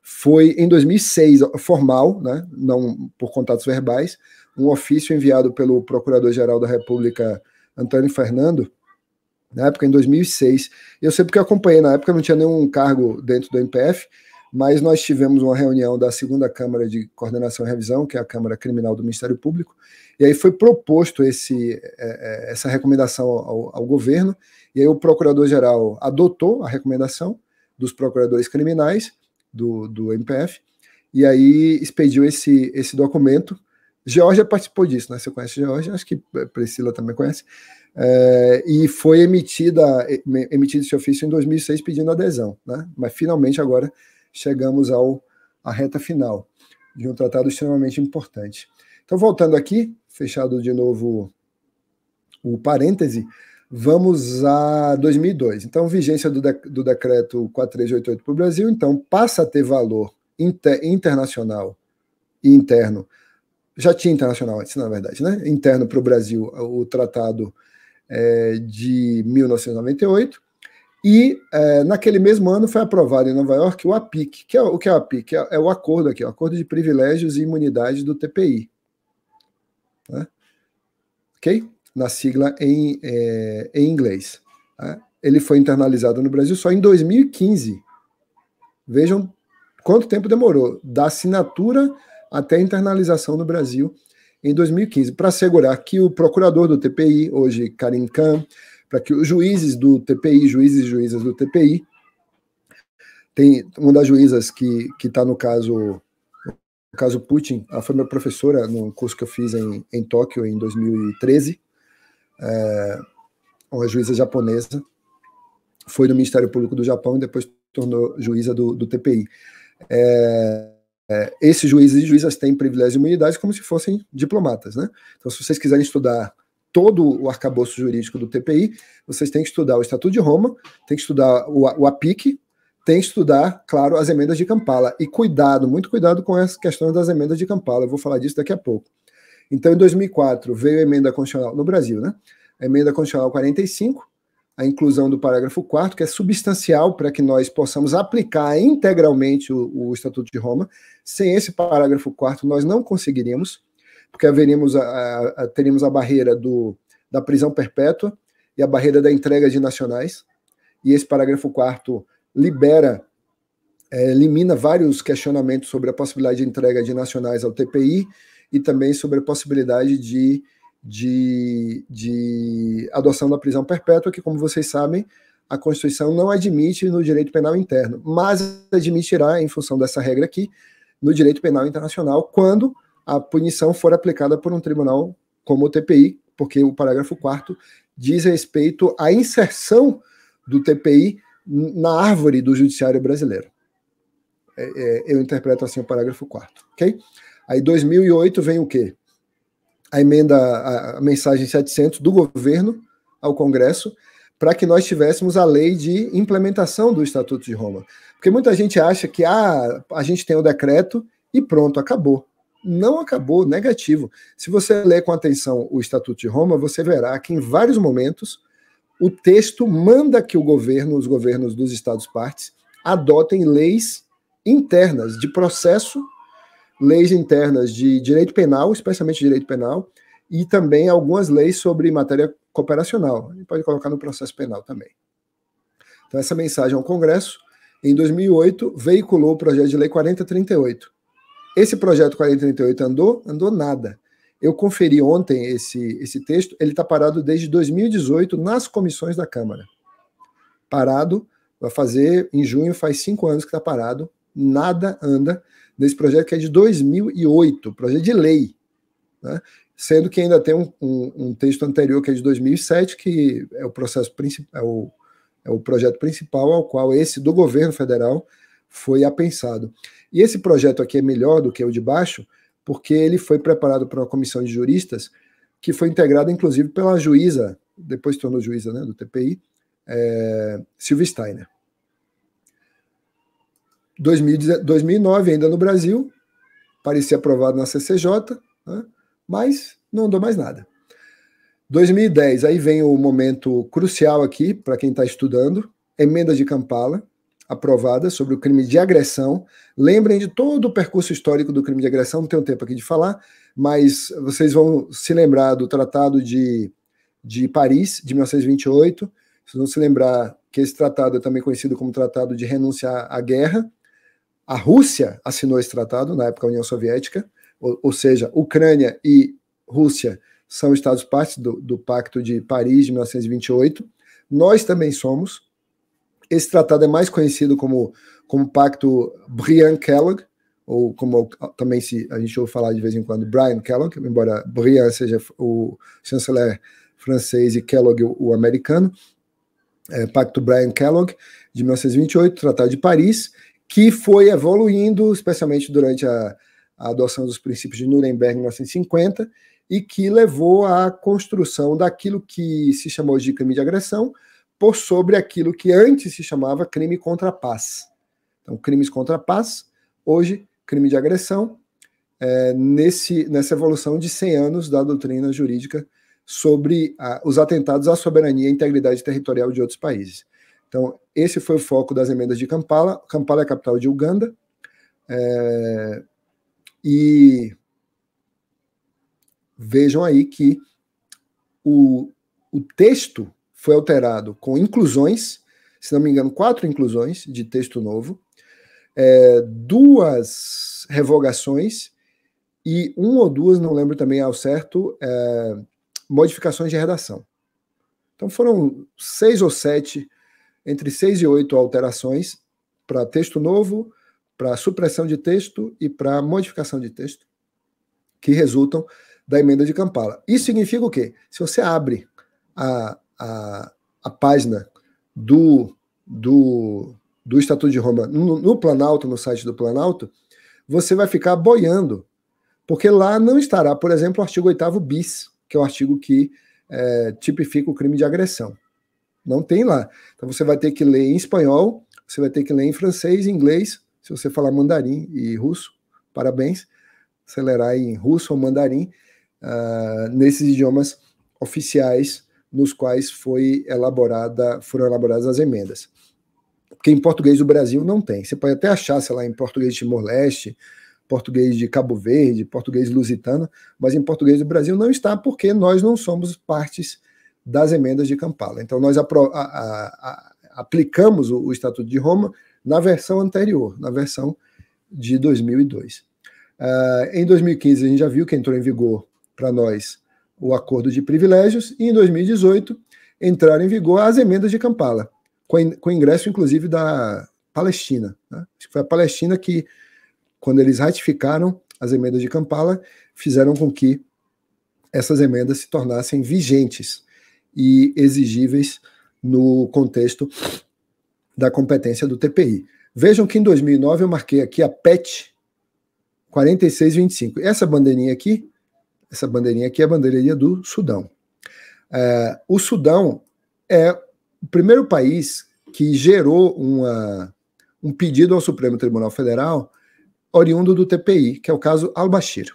foi em 2006, formal, né, não por contatos verbais, um ofício enviado pelo Procurador-Geral da República, Antônio Fernando, na época, em 2006. Eu sei porque eu acompanhei, na época não tinha nenhum cargo dentro do MPF, mas nós tivemos uma reunião da segunda Câmara de Coordenação e Revisão, que é a Câmara Criminal do Ministério Público, e aí foi proposto essa recomendação ao governo, e aí o Procurador-Geral adotou a recomendação dos procuradores criminais do MPF, e aí expediu esse documento. Geórgia participou disso, né? Você conhece Geórgia? Acho que Priscila também conhece. E foi emitido esse ofício em 2006 pedindo adesão, né? Mas finalmente agora chegamos à reta final de um tratado extremamente importante. Então, voltando aqui, fechado de novo o parêntese, vamos a 2002. Então, vigência do decreto 4388 para o Brasil, então passa a ter valor internacional e interno. Já tinha internacional antes, na verdade, né? Interno para o Brasil, o tratado de 1998, e naquele mesmo ano foi aprovado em Nova York o APIC. O que é o APIC? É o acordo aqui, o Acordo de Privilégios e Imunidades do TPI. Né? Ok? Na sigla em inglês. Né? Ele foi internalizado no Brasil só em 2015. Vejam quanto tempo demorou, da assinatura até a internalização no Brasil em 2015, para assegurar que o procurador do TPI, hoje Karim Khan, para que os juízes do TPI, juízes e juízas do TPI, tem uma das juízas que está no caso Putin, ela foi minha professora num curso que eu fiz em Tóquio em 2013, uma juíza japonesa, foi do Ministério Público do Japão e depois tornou juíza do TPI. Esses juízes e juízas têm privilégios e imunidades como se fossem diplomatas, né? Então, se vocês quiserem estudar todo o arcabouço jurídico do TPI, vocês têm que estudar o Estatuto de Roma, tem que estudar o APIC, tem que estudar, claro, as emendas de Kampala. E muito cuidado com essa questão das emendas de Kampala, eu vou falar disso daqui a pouco. Então, em 2004, veio a emenda constitucional, no Brasil, né? A emenda constitucional 45, a inclusão do parágrafo 4º, que é substancial para que nós possamos aplicar integralmente o Estatuto de Roma. Sem esse parágrafo 4º, nós não conseguiríamos, porque teríamos a barreira da prisão perpétua e a barreira da entrega de nacionais, e esse parágrafo 4º elimina vários questionamentos sobre a possibilidade de entrega de nacionais ao TPI e também sobre a possibilidade de adoção da prisão perpétua, que, como vocês sabem, a Constituição não admite no direito penal interno, mas admitirá, em função dessa regra aqui, no direito penal internacional, quando a punição for aplicada por um tribunal como o TPI, porque o parágrafo 4º diz respeito à inserção do TPI na árvore do judiciário brasileiro. Eu interpreto assim o parágrafo 4º, ok? Aí, 2008, vem o quê? A emenda, a mensagem 700 do governo ao Congresso, para que nós tivéssemos a lei de implementação do Estatuto de Roma. Porque muita gente acha que a gente tem o decreto e pronto, acabou. Não acabou, negativo. Se você ler com atenção o Estatuto de Roma, você verá que em vários momentos o texto manda que os governos dos Estados-partes, adotem leis internas de processo, leis internas de direito penal, especialmente direito penal, e também algumas leis sobre matéria cooperacional. A gente pode colocar no processo penal também. Então, essa mensagem ao Congresso, em 2008, veiculou o projeto de lei 4038. Esse projeto 4038 andou nada. Eu conferi ontem esse texto, ele está parado desde 2018 nas comissões da Câmara. Parado, vai fazer, em junho, faz 5 anos que está parado, nada anda nesse projeto que é de 2008, projeto de lei, né? Sendo que ainda tem um texto anterior que é de 2007, que é o processo principal, é o projeto principal ao qual esse do governo federal foi apensado. E esse projeto aqui é melhor do que o de baixo, porque ele foi preparado por uma comissão de juristas que foi integrada, inclusive, pela juíza, depois se tornou juíza, né, do TPI, Silvia Steiner. 2009, ainda no Brasil, parecia aprovado na CCJ, né, mas não andou mais nada. 2010, aí vem o momento crucial aqui, para quem está estudando, emenda de Kampala, aprovada sobre o crime de agressão. Lembrem de todo o percurso histórico do crime de agressão, não tenho tempo aqui de falar, mas vocês vão se lembrar do Tratado de Paris, de 1928, vocês vão se lembrar que esse tratado é também conhecido como Tratado de Renúncia à Guerra. A Rússia assinou esse tratado, na época a União Soviética, ou seja, Ucrânia e Rússia são estados-partes do Pacto de Paris de 1928. Nós também somos. Esse tratado é mais conhecido como Pacto Briand-Kellogg, ou como também a gente ouve falar de vez em quando, Brian Kellogg, embora Briand seja o chanceler francês e Kellogg o americano. Pacto Briand-Kellogg, de 1928, Tratado de Paris, que foi evoluindo, especialmente durante a adoção dos princípios de Nuremberg em 1950, e que levou à construção daquilo que se chamou de crime de agressão, por sobre aquilo que antes se chamava crime contra a paz. Então, crimes contra a paz, hoje, crime de agressão, nessa evolução de 100 anos da doutrina jurídica sobre os atentados à soberania e integridade territorial de outros países. Então, esse foi o foco das emendas de Kampala. Kampala é a capital de Uganda, e vejam aí que o texto foi alterado com inclusões, se não me engano, 4 inclusões de texto novo, 2 revogações e 1 ou 2, não lembro também ao certo, modificações de redação. Então foram 6 ou 7, entre 6 e 8 alterações para texto novo, para supressão de texto e para modificação de texto, que resultam da emenda de Kampala. Isso significa o quê? Se você abre a página do Estatuto de Roma no Planalto, no site do Planalto, você vai ficar boiando, porque lá não estará, por exemplo, o artigo 8º bis, que é o artigo que tipifica o crime de agressão. Não tem lá. Então você vai ter que ler em espanhol, você vai ter que ler em francês, inglês, se você falar mandarim e russo, parabéns, você lerá em russo ou mandarim, nesses idiomas oficiais nos quais foram elaboradas as emendas. Porque em português do Brasil não tem. Você pode até achar, sei lá, em português de Timor-Leste, português de Cabo Verde, português lusitano, mas em português do Brasil não está, porque nós não somos partes das emendas de Kampala. Então, nós aplicamos o Estatuto de Roma na versão anterior, na versão de 2002. Em 2015, a gente já viu que entrou em vigor para nós o Acordo de Privilégios, e em 2018 entraram em vigor as emendas de Kampala, com ingresso, inclusive, da Palestina. Né? Acho que foi a Palestina que, quando eles ratificaram as emendas de Kampala, fizeram com que essas emendas se tornassem vigentes e exigíveis no contexto da competência do TPI. Vejam que em 2009 eu marquei aqui a PET 4625. Essa bandeirinha aqui é a bandeirinha do Sudão. O Sudão é o primeiro país que gerou um pedido ao Supremo Tribunal Federal oriundo do TPI, que é o caso al-Bashir.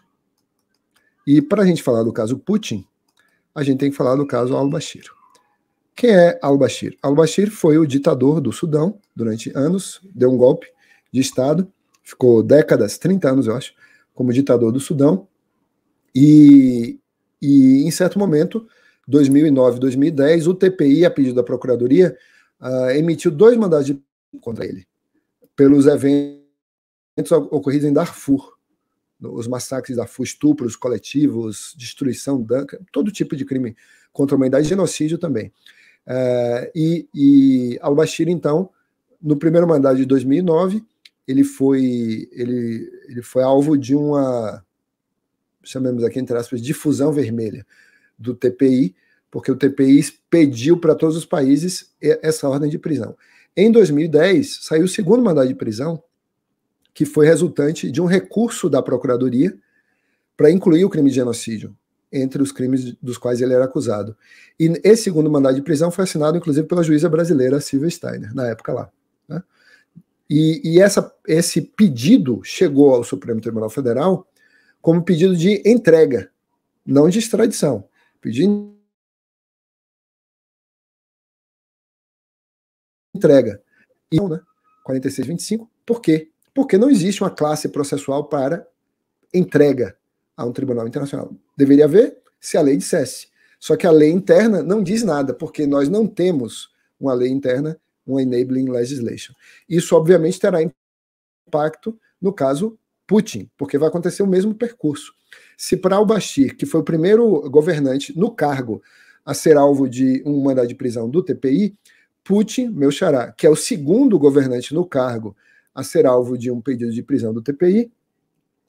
E para a gente falar do caso Putin, a gente tem que falar do caso al-Bashir. Quem é al-Bashir? Al-Bashir foi o ditador do Sudão durante anos, deu um golpe de Estado, ficou décadas, 30 anos, eu acho, como ditador do Sudão, e em certo momento, 2009, 2010, o TPI, a pedido da Procuradoria, emitiu 2 mandados de prisão contra ele, pelos eventos ocorridos em Darfur, os massacres de Darfur, estupros coletivos, destruição, todo tipo de crime contra a humanidade, genocídio também. E al-Bashir, então, no primeiro mandato de 2009, ele foi alvo de uma, chamemos aqui entre aspas, difusão vermelha do TPI, porque o TPI pediu para todos os países essa ordem de prisão. Em 2010, saiu o segundo mandado de prisão, que foi resultante de um recurso da Procuradoria para incluir o crime de genocídio entre os crimes dos quais ele era acusado. E esse segundo mandado de prisão foi assinado, inclusive, pela juíza brasileira Silvia Steiner, na época lá. Né? E esse pedido chegou ao Supremo Tribunal Federal como pedido de entrega, não de extradição. Pedido de entrega. E, né, 4625, por quê? Porque não existe uma classe processual para entrega a um tribunal internacional. Deveria haver se a lei dissesse. Só que a lei interna não diz nada, porque nós não temos uma lei interna, uma enabling legislation. Isso, obviamente, terá impacto no caso Putin, porque vai acontecer o mesmo percurso. Se para al-Bashir, que foi o primeiro governante no cargo a ser alvo de um mandado de prisão do TPI, Putin, meu xará, que é o segundo governante no cargo a ser alvo de um pedido de prisão do TPI,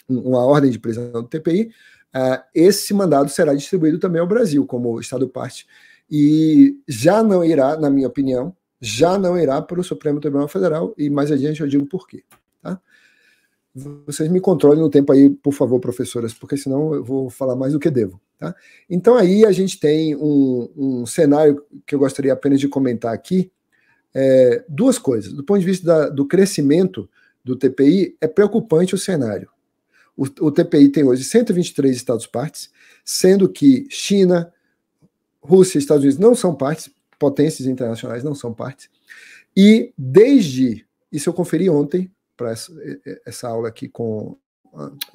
uma ordem de prisão do TPI, esse mandado será distribuído também ao Brasil, como Estado parte, e já não irá, na minha opinião, já não irá para o Supremo Tribunal Federal, e mais adiante eu digo por quê. Tá? Vocês me controlem no tempo aí, por favor, professoras, porque senão eu vou falar mais do que devo. Tá? Então aí a gente tem um cenário que eu gostaria apenas de comentar aqui, 2 coisas. Do ponto de vista do crescimento do TPI, é preocupante o cenário. O TPI tem hoje 123 Estados-partes, sendo que China, Rússia e Estados Unidos não são partes, potências internacionais não são partes, e isso eu conferi ontem, para essa aula aqui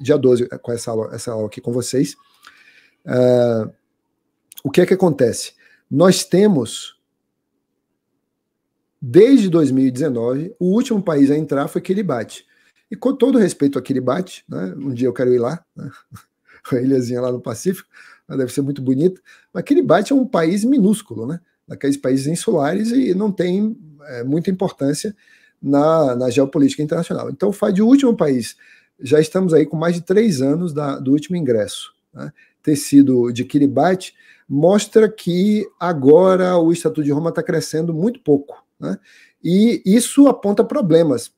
dia 12, com essa aula aqui com vocês, o que é que acontece? Nós temos, desde 2019, o último país a entrar foi Kiribati. E com todo respeito a Kiribati, né, um dia eu quero ir lá, né, uma ilhazinha lá no Pacífico, deve ser muito bonita, mas Kiribati é um país minúsculo, né, daqueles países insulares, e não tem muita importância na geopolítica internacional. Então, de último país, já estamos aí com mais de 3 anos do último ingresso. Né, ter sido de Kiribati mostra que agora o Estatuto de Roma está crescendo muito pouco. Né, e isso aponta problemas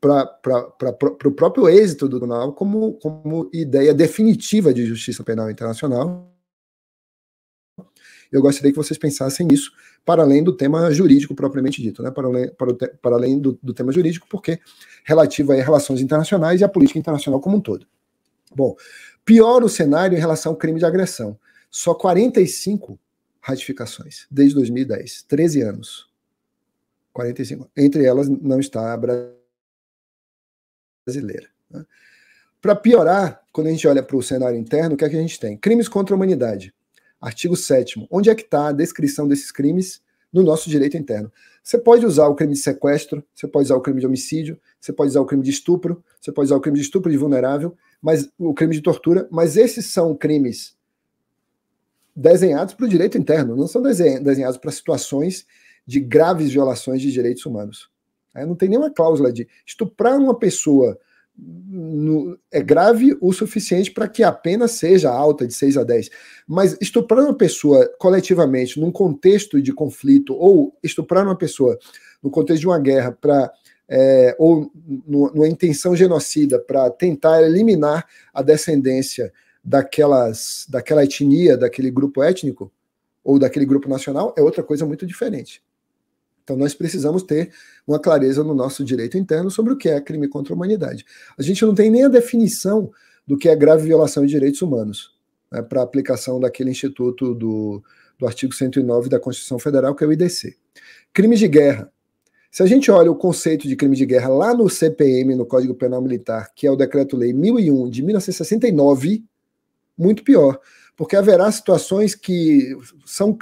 para o próprio êxito do tribunal como ideia definitiva de justiça penal internacional. Eu gostaria que vocês pensassem nisso, para além do tema jurídico propriamente dito, né? para além do tema jurídico, porque relativo a relações internacionais e a política internacional como um todo. Bom, piora o cenário em relação ao crime de agressão. Só 45 ratificações, desde 2010, 13 anos. 45. Entre elas não está a brasileira. Né? Para piorar, quando a gente olha para o cenário interno, o que é que a gente tem? Crimes contra a humanidade. artigo 7º, onde é que está a descrição desses crimes no nosso direito interno? Você pode usar o crime de sequestro, você pode usar o crime de homicídio, você pode usar o crime de estupro, você pode usar o crime de estupro de vulnerável, mas o crime de tortura, mas esses são crimes desenhados para o direito interno, não são desenhados para situações de graves violações de direitos humanos. Não tem nenhuma cláusula de estuprar uma pessoa é grave o suficiente para que a pena seja alta, de 6 a 10. Mas estuprar uma pessoa coletivamente num contexto de conflito, ou estuprar uma pessoa no contexto de uma guerra, ou numa intenção genocida para tentar eliminar a descendência daquela etnia, daquele grupo étnico, ou daquele grupo nacional, é outra coisa muito diferente. Então, nós precisamos ter uma clareza no nosso direito interno sobre o que é crime contra a humanidade. A gente não tem nem a definição do que é grave violação de direitos humanos, né, para a aplicação daquele instituto do artigo 109 da Constituição Federal, que é o IDC. Crimes de guerra. Se a gente olha o conceito de crime de guerra lá no CPM, no Código Penal Militar, que é o Decreto-Lei 1001 de 1969, muito pior, porque haverá situações que são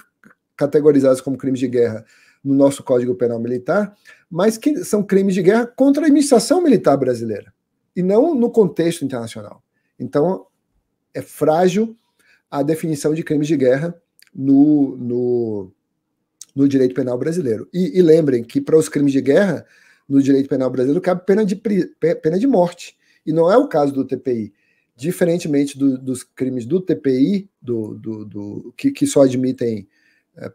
categorizadas como crimes de guerra no nosso Código Penal Militar, mas que são crimes de guerra contra a administração militar brasileira, e não no contexto internacional. Então, é frágil a definição de crimes de guerra no direito penal brasileiro. E lembrem que para os crimes de guerra, no direito penal brasileiro, cabe pena de morte, e não é o caso do TPI. Diferentemente dos crimes do TPI, que só admitem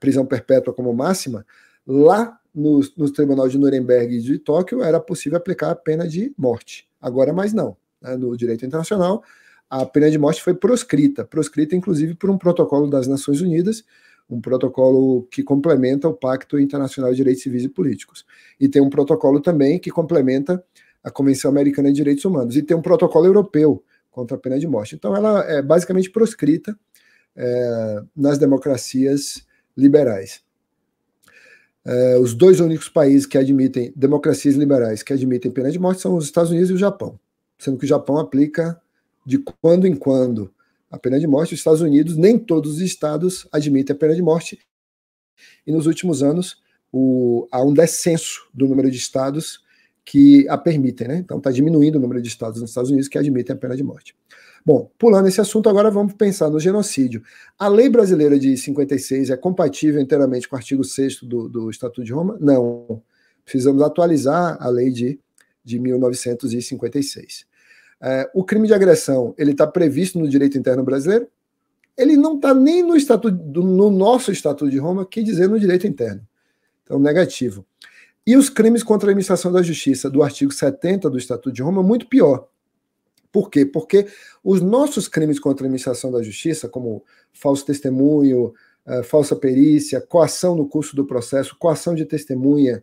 prisão perpétua como máxima, lá no Tribunal de Nuremberg e de Tóquio era possível aplicar a pena de morte. Agora mais não. No direito internacional, a pena de morte foi proscrita inclusive por um protocolo das Nações Unidas, um protocolo que complementa o Pacto Internacional de Direitos Civis e Políticos. E tem um protocolo também que complementa a Convenção Americana de Direitos Humanos. E tem um protocolo europeu contra a pena de morte. Então ela é basicamente proscrita nas democracias liberais. Os dois únicos países que admitem, democracias liberais, que admitem pena de morte são os Estados Unidos e o Japão, sendo que o Japão aplica de quando em quando a pena de morte. Os Estados Unidos, nem todos os estados admitem a pena de morte, e nos últimos anos há um descenso do número de estados que a permitem, né? Então está diminuindo o número de estados nos Estados Unidos que admitem a pena de morte. Bom, pulando esse assunto, agora vamos pensar no genocídio. A lei brasileira de 56 é compatível inteiramente com o artigo 6º do Estatuto de Roma? Não. Precisamos atualizar a lei de 1956. O crime de agressão, ele está previsto no direito interno brasileiro? Ele não está nem no nosso Estatuto de Roma, que dizer no direito interno. Então, negativo. E os crimes contra a administração da justiça, do artigo 70 do Estatuto de Roma, muito pior. Por quê? Porque os nossos crimes contra a administração da justiça, como falso testemunho, falsa perícia, coação no curso do processo, coação de testemunha,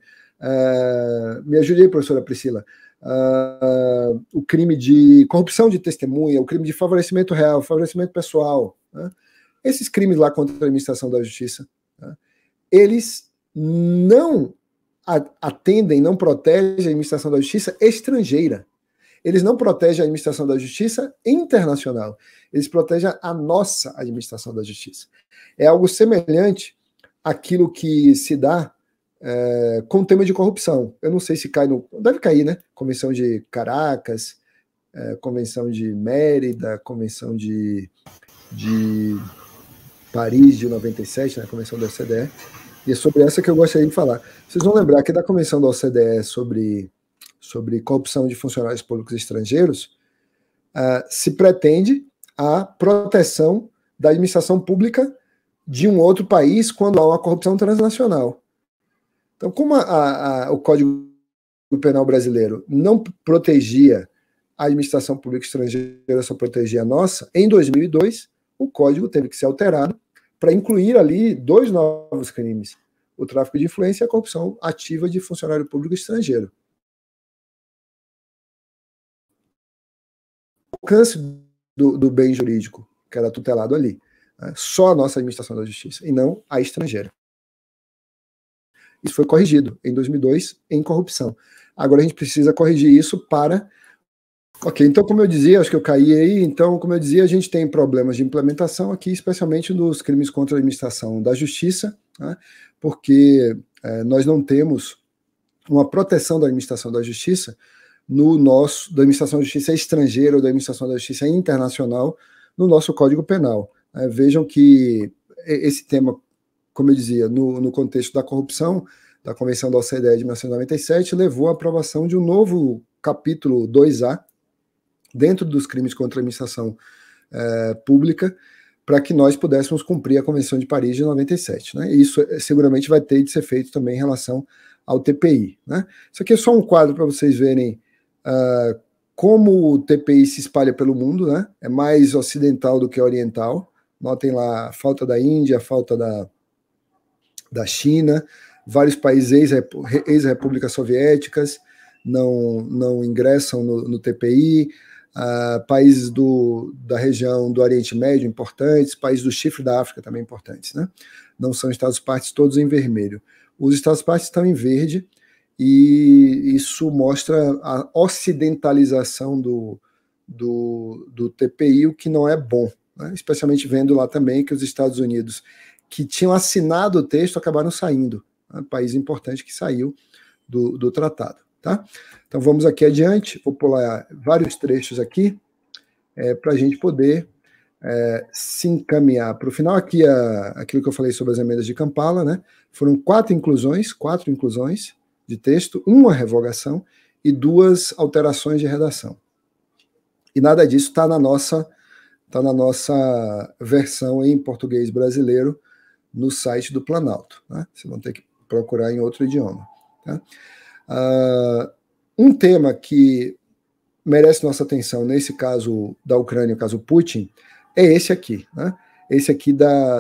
me ajude aí, professora Priscila, o crime de corrupção de testemunha, o crime de favorecimento real, favorecimento pessoal, né? Esses crimes lá contra a administração da justiça, né? Eles não atendem, não protegem a administração da justiça estrangeira. Eles não protegem a administração da justiça internacional. Eles protegem a nossa administração da justiça. É algo semelhante àquilo que se dá com o tema de corrupção. Eu não sei se cai no... Deve cair, né? Convenção de Caracas, Convenção de Mérida, Convenção de Paris de 97, né? Convenção da OCDE. E é sobre essa que eu gostaria de falar. Vocês vão lembrar que da Convenção da OCDE sobre corrupção de funcionários públicos estrangeiros, se pretende a proteção da administração pública de um outro país quando há uma corrupção transnacional. Então, como o Código Penal brasileiro não protegia a administração pública estrangeira, só protegia a nossa, em 2002, o Código teve que ser alterado para incluir ali 2 novos crimes: o tráfico de influência e a corrupção ativa de funcionário público estrangeiro. O alcance do bem jurídico que era tutelado ali, né? Só a nossa administração da justiça, e não a estrangeira. Isso foi corrigido em 2002 em corrupção. Agora a gente precisa corrigir isso para Ok, então, como eu dizia, acho que eu caí aí, então, como eu dizia, a gente tem problemas de implementação aqui, especialmente nos crimes contra a administração da justiça, né, porque nós não temos uma proteção da administração da justiça da administração da justiça estrangeira ou da administração da justiça internacional no nosso Código Penal. Vejam que esse tema, como eu dizia, no contexto da corrupção, da Convenção da OCDE de 1997, levou à aprovação de um novo capítulo 2A, dentro dos crimes contra a administração pública, para que nós pudéssemos cumprir a Convenção de Paris de 97. Né? E isso seguramente vai ter de ser feito também em relação ao TPI. Né? Isso aqui é só um quadro para vocês verem como o TPI se espalha pelo mundo, né? É mais ocidental do que oriental. Notem lá a falta da Índia, a falta da China, vários países ex-repúblicas soviéticas não ingressam no TPI, países da região do Oriente Médio importantes, países do Chifre da África também importantes, né? Não são Estados-partes todos em vermelho. Os Estados-partes estão em verde, e isso mostra a ocidentalização do TPI, o que não é bom, né? Especialmente vendo lá também que os Estados Unidos, que tinham assinado o texto, acabaram saindo, né? País importante que saiu do tratado. Tá? Então vamos aqui adiante, vou pular vários trechos aqui para a gente poder se encaminhar para o final. Aqui aquilo que eu falei sobre as emendas de Kampala, né? Foram quatro inclusões de texto, uma revogação e 2 alterações de redação. E nada disso está na nossa versão em português brasileiro no site do Planalto. Né? Vocês vão ter que procurar em outro idioma. Tá? Um tema que merece nossa atenção nesse caso da Ucrânia, o caso Putin, é esse aqui, né? Esse aqui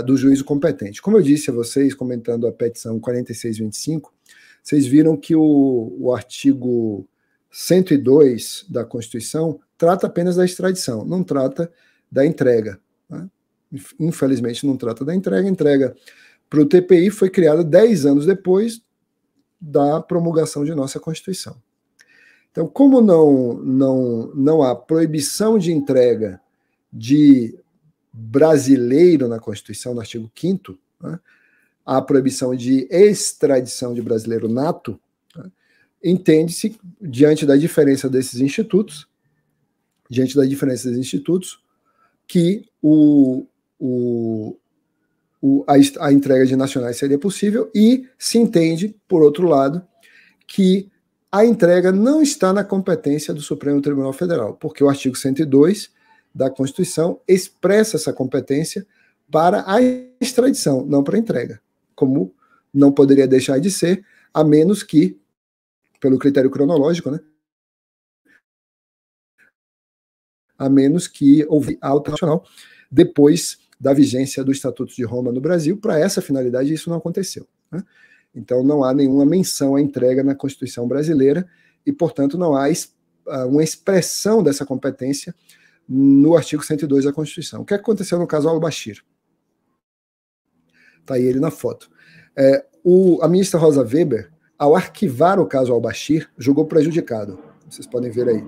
do juízo competente. Como eu disse a vocês, comentando a petição 4625, vocês viram que o artigo 102 da Constituição trata apenas da extradição, não trata da entrega. Né? Infelizmente não trata da entrega. A entrega para o TPI foi criada 10 anos depois da promulgação de nossa Constituição. Então, como não há proibição de entrega de brasileiro na Constituição, no artigo 5º, né, há proibição de extradição de brasileiro nato, né, entende-se, diante da diferença desses institutos, que a entrega de nacionais seria possível, e se entende, por outro lado, que a entrega não está na competência do Supremo Tribunal Federal, porque o artigo 102 da Constituição expressa essa competência para a extradição, não para a entrega, como não poderia deixar de ser, a menos que, pelo critério cronológico, né, a menos que houve alta nacional depois da vigência do Estatuto de Roma no Brasil. Para essa finalidade, isso não aconteceu. Né? Então, não há nenhuma menção à entrega na Constituição brasileira e, portanto, não há uma expressão dessa competência no artigo 102 da Constituição. O que aconteceu no caso Al-Bashir? Está aí ele na foto. A ministra Rosa Weber, ao arquivar o caso Al-Bashir, julgou prejudicado. Vocês podem ver aí.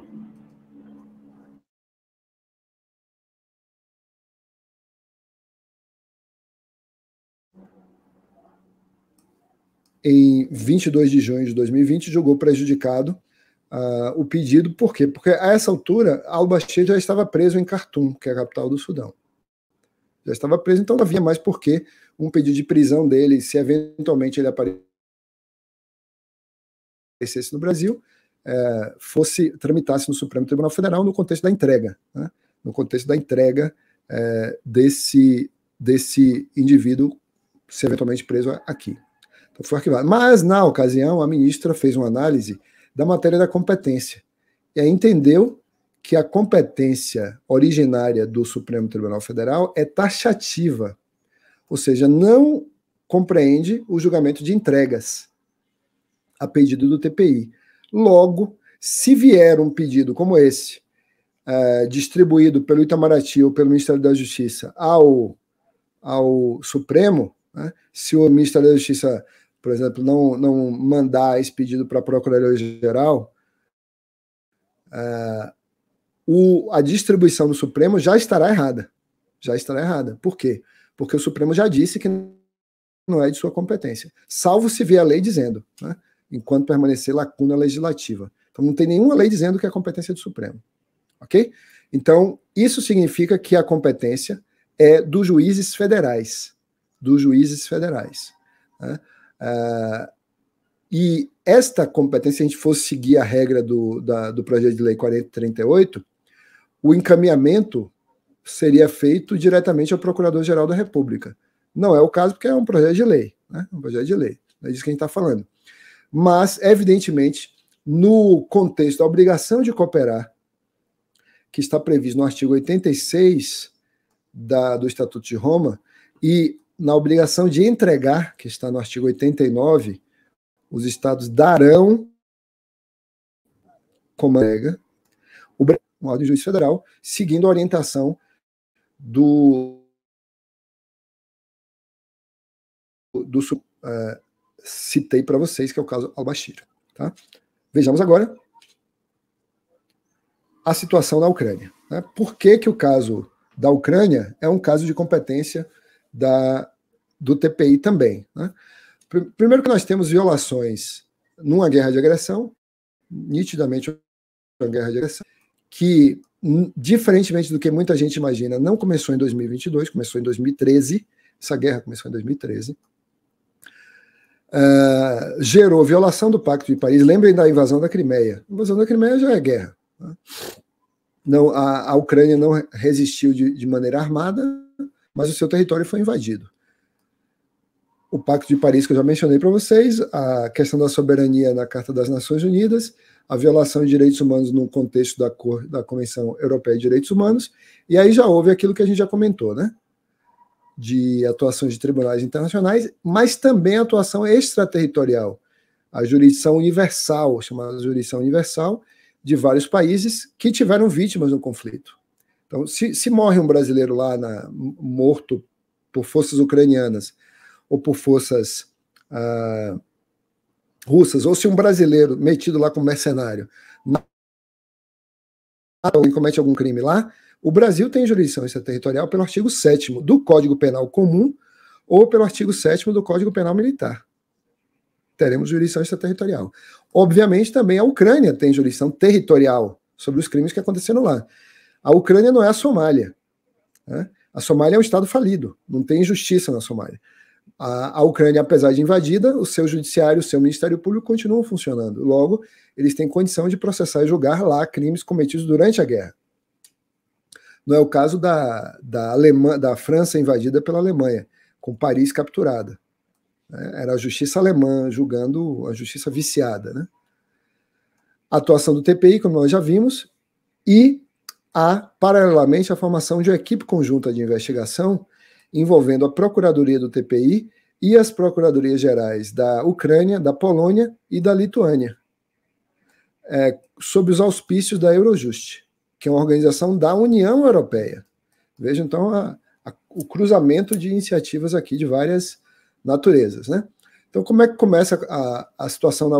Em 22 de junho de 2020, julgou prejudicado o pedido. Por quê? Porque a essa altura, Al-Bashir já estava preso em Khartoum, que é a capital do Sudão. Já estava preso, então não havia mais por que um pedido de prisão dele, se eventualmente ele aparecesse no Brasil, tramitasse no Supremo Tribunal Federal no contexto da entrega, né? No contexto da entrega desse indivíduo, se eventualmente preso aqui. Então foi arquivado. Mas, na ocasião, a ministra fez uma análise da matéria da competência e aí entendeu que a competência originária do Supremo Tribunal Federal é taxativa, ou seja, não compreende o julgamento de entregas a pedido do TPI. Logo, se vier um pedido como esse, distribuído pelo Itamaraty ou pelo Ministério da Justiça ao Supremo, né, se o Ministério da Justiça, por exemplo, não mandar esse pedido para a Procuradoria-Geral, a distribuição do Supremo já estará errada. Já estará errada. Por quê? Porque o Supremo já disse que não é de sua competência, salvo se vier a lei dizendo, né? Enquanto permanecer lacuna legislativa. Então não tem nenhuma lei dizendo que é a competência do Supremo. Ok? Então, isso significa que a competência é dos juízes federais. Dos juízes federais. Né? E esta competência, se a gente fosse seguir a regra do projeto de lei 4038, o encaminhamento seria feito diretamente ao Procurador-Geral da República. Não é o caso porque é um projeto de lei. Né? Um projeto de lei. Não é disso que a gente está falando. Mas, evidentemente, no contexto da obrigação de cooperar, que está previsto no artigo 86 do Estatuto de Roma, e na obrigação de entregar, que está no artigo 89, os estados darão como entrega um órgão de juiz federal, seguindo a orientação citei para vocês, que é o caso Al-Bashir. Tá? Vejamos agora a situação da Ucrânia. Né? Por que o caso da Ucrânia é um caso de competência do TPI também? Né? Primeiro que nós temos violações numa guerra de agressão, nitidamente uma guerra de agressão, que, diferentemente do que muita gente imagina, não começou em 2022, começou em 2013, essa guerra começou em 2013, gerou violação do Pacto de Paris. Lembrem da invasão da Crimeia. A invasão da Crimeia já é guerra. Né? Não, a Ucrânia não resistiu de maneira armada, mas o seu território foi invadido. O Pacto de Paris, que eu já mencionei para vocês, a questão da soberania na Carta das Nações Unidas, a violação de direitos humanos no contexto da Convenção Europeia de Direitos Humanos, e aí já houve aquilo que a gente já comentou, né? De atuações de tribunais internacionais, mas também atuação extraterritorial, a jurisdição universal, chamada jurisdição universal, de vários países que tiveram vítimas no conflito. Então, se morre um brasileiro lá morto por forças ucranianas ou por forças russas, ou se um brasileiro metido lá como mercenário comete algum crime lá, o Brasil tem jurisdição extraterritorial pelo artigo 7º do Código Penal Comum ou pelo artigo 7º do Código Penal Militar. Teremos jurisdição extraterritorial. Obviamente, também a Ucrânia tem jurisdição territorial sobre os crimes que aconteceram lá. A Ucrânia não é a Somália. Né? A Somália é um estado falido, não tem justiça na Somália. A Ucrânia, apesar de invadida, o seu judiciário, o seu Ministério Público continuam funcionando. Logo, eles têm condição de processar e julgar lá crimes cometidos durante a guerra. Não é o caso da França invadida pela Alemanha, com Paris capturada. Era a justiça alemã julgando a justiça viciada. Né? A atuação do TPI, como nós já vimos, e paralelamente, a formação de uma equipe conjunta de investigação envolvendo a Procuradoria do TPI e as Procuradorias Gerais da Ucrânia, da Polônia e da Lituânia, sob os auspícios da Eurojust, que é uma organização da União Europeia. Veja, então, o cruzamento de iniciativas aqui de várias naturezas. Né? Então, como é que começa a situação na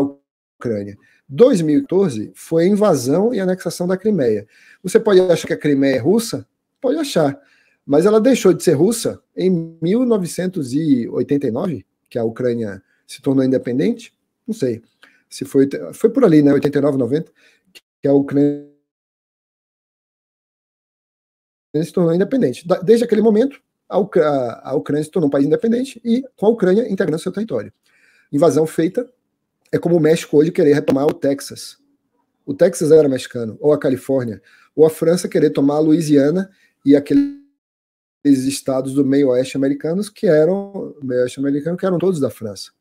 Ucrânia? 2014 foi a invasão e anexação da Crimeia. Você pode achar que a Crimeia é russa? Pode achar. Mas ela deixou de ser russa em 1989, que a Ucrânia se tornou independente. Não sei se foi por ali, né? 89, 90, que a Ucrânia se tornou independente. Desde aquele momento, a Ucrânia se tornou um país independente e com a Ucrânia integrando seu território. Invasão feita é como o México hoje querer retomar o Texas. O Texas era mexicano, ou a Califórnia, ou a França querer tomar a Louisiana e aqueles estados do meio-oeste americanos que eram todos da França.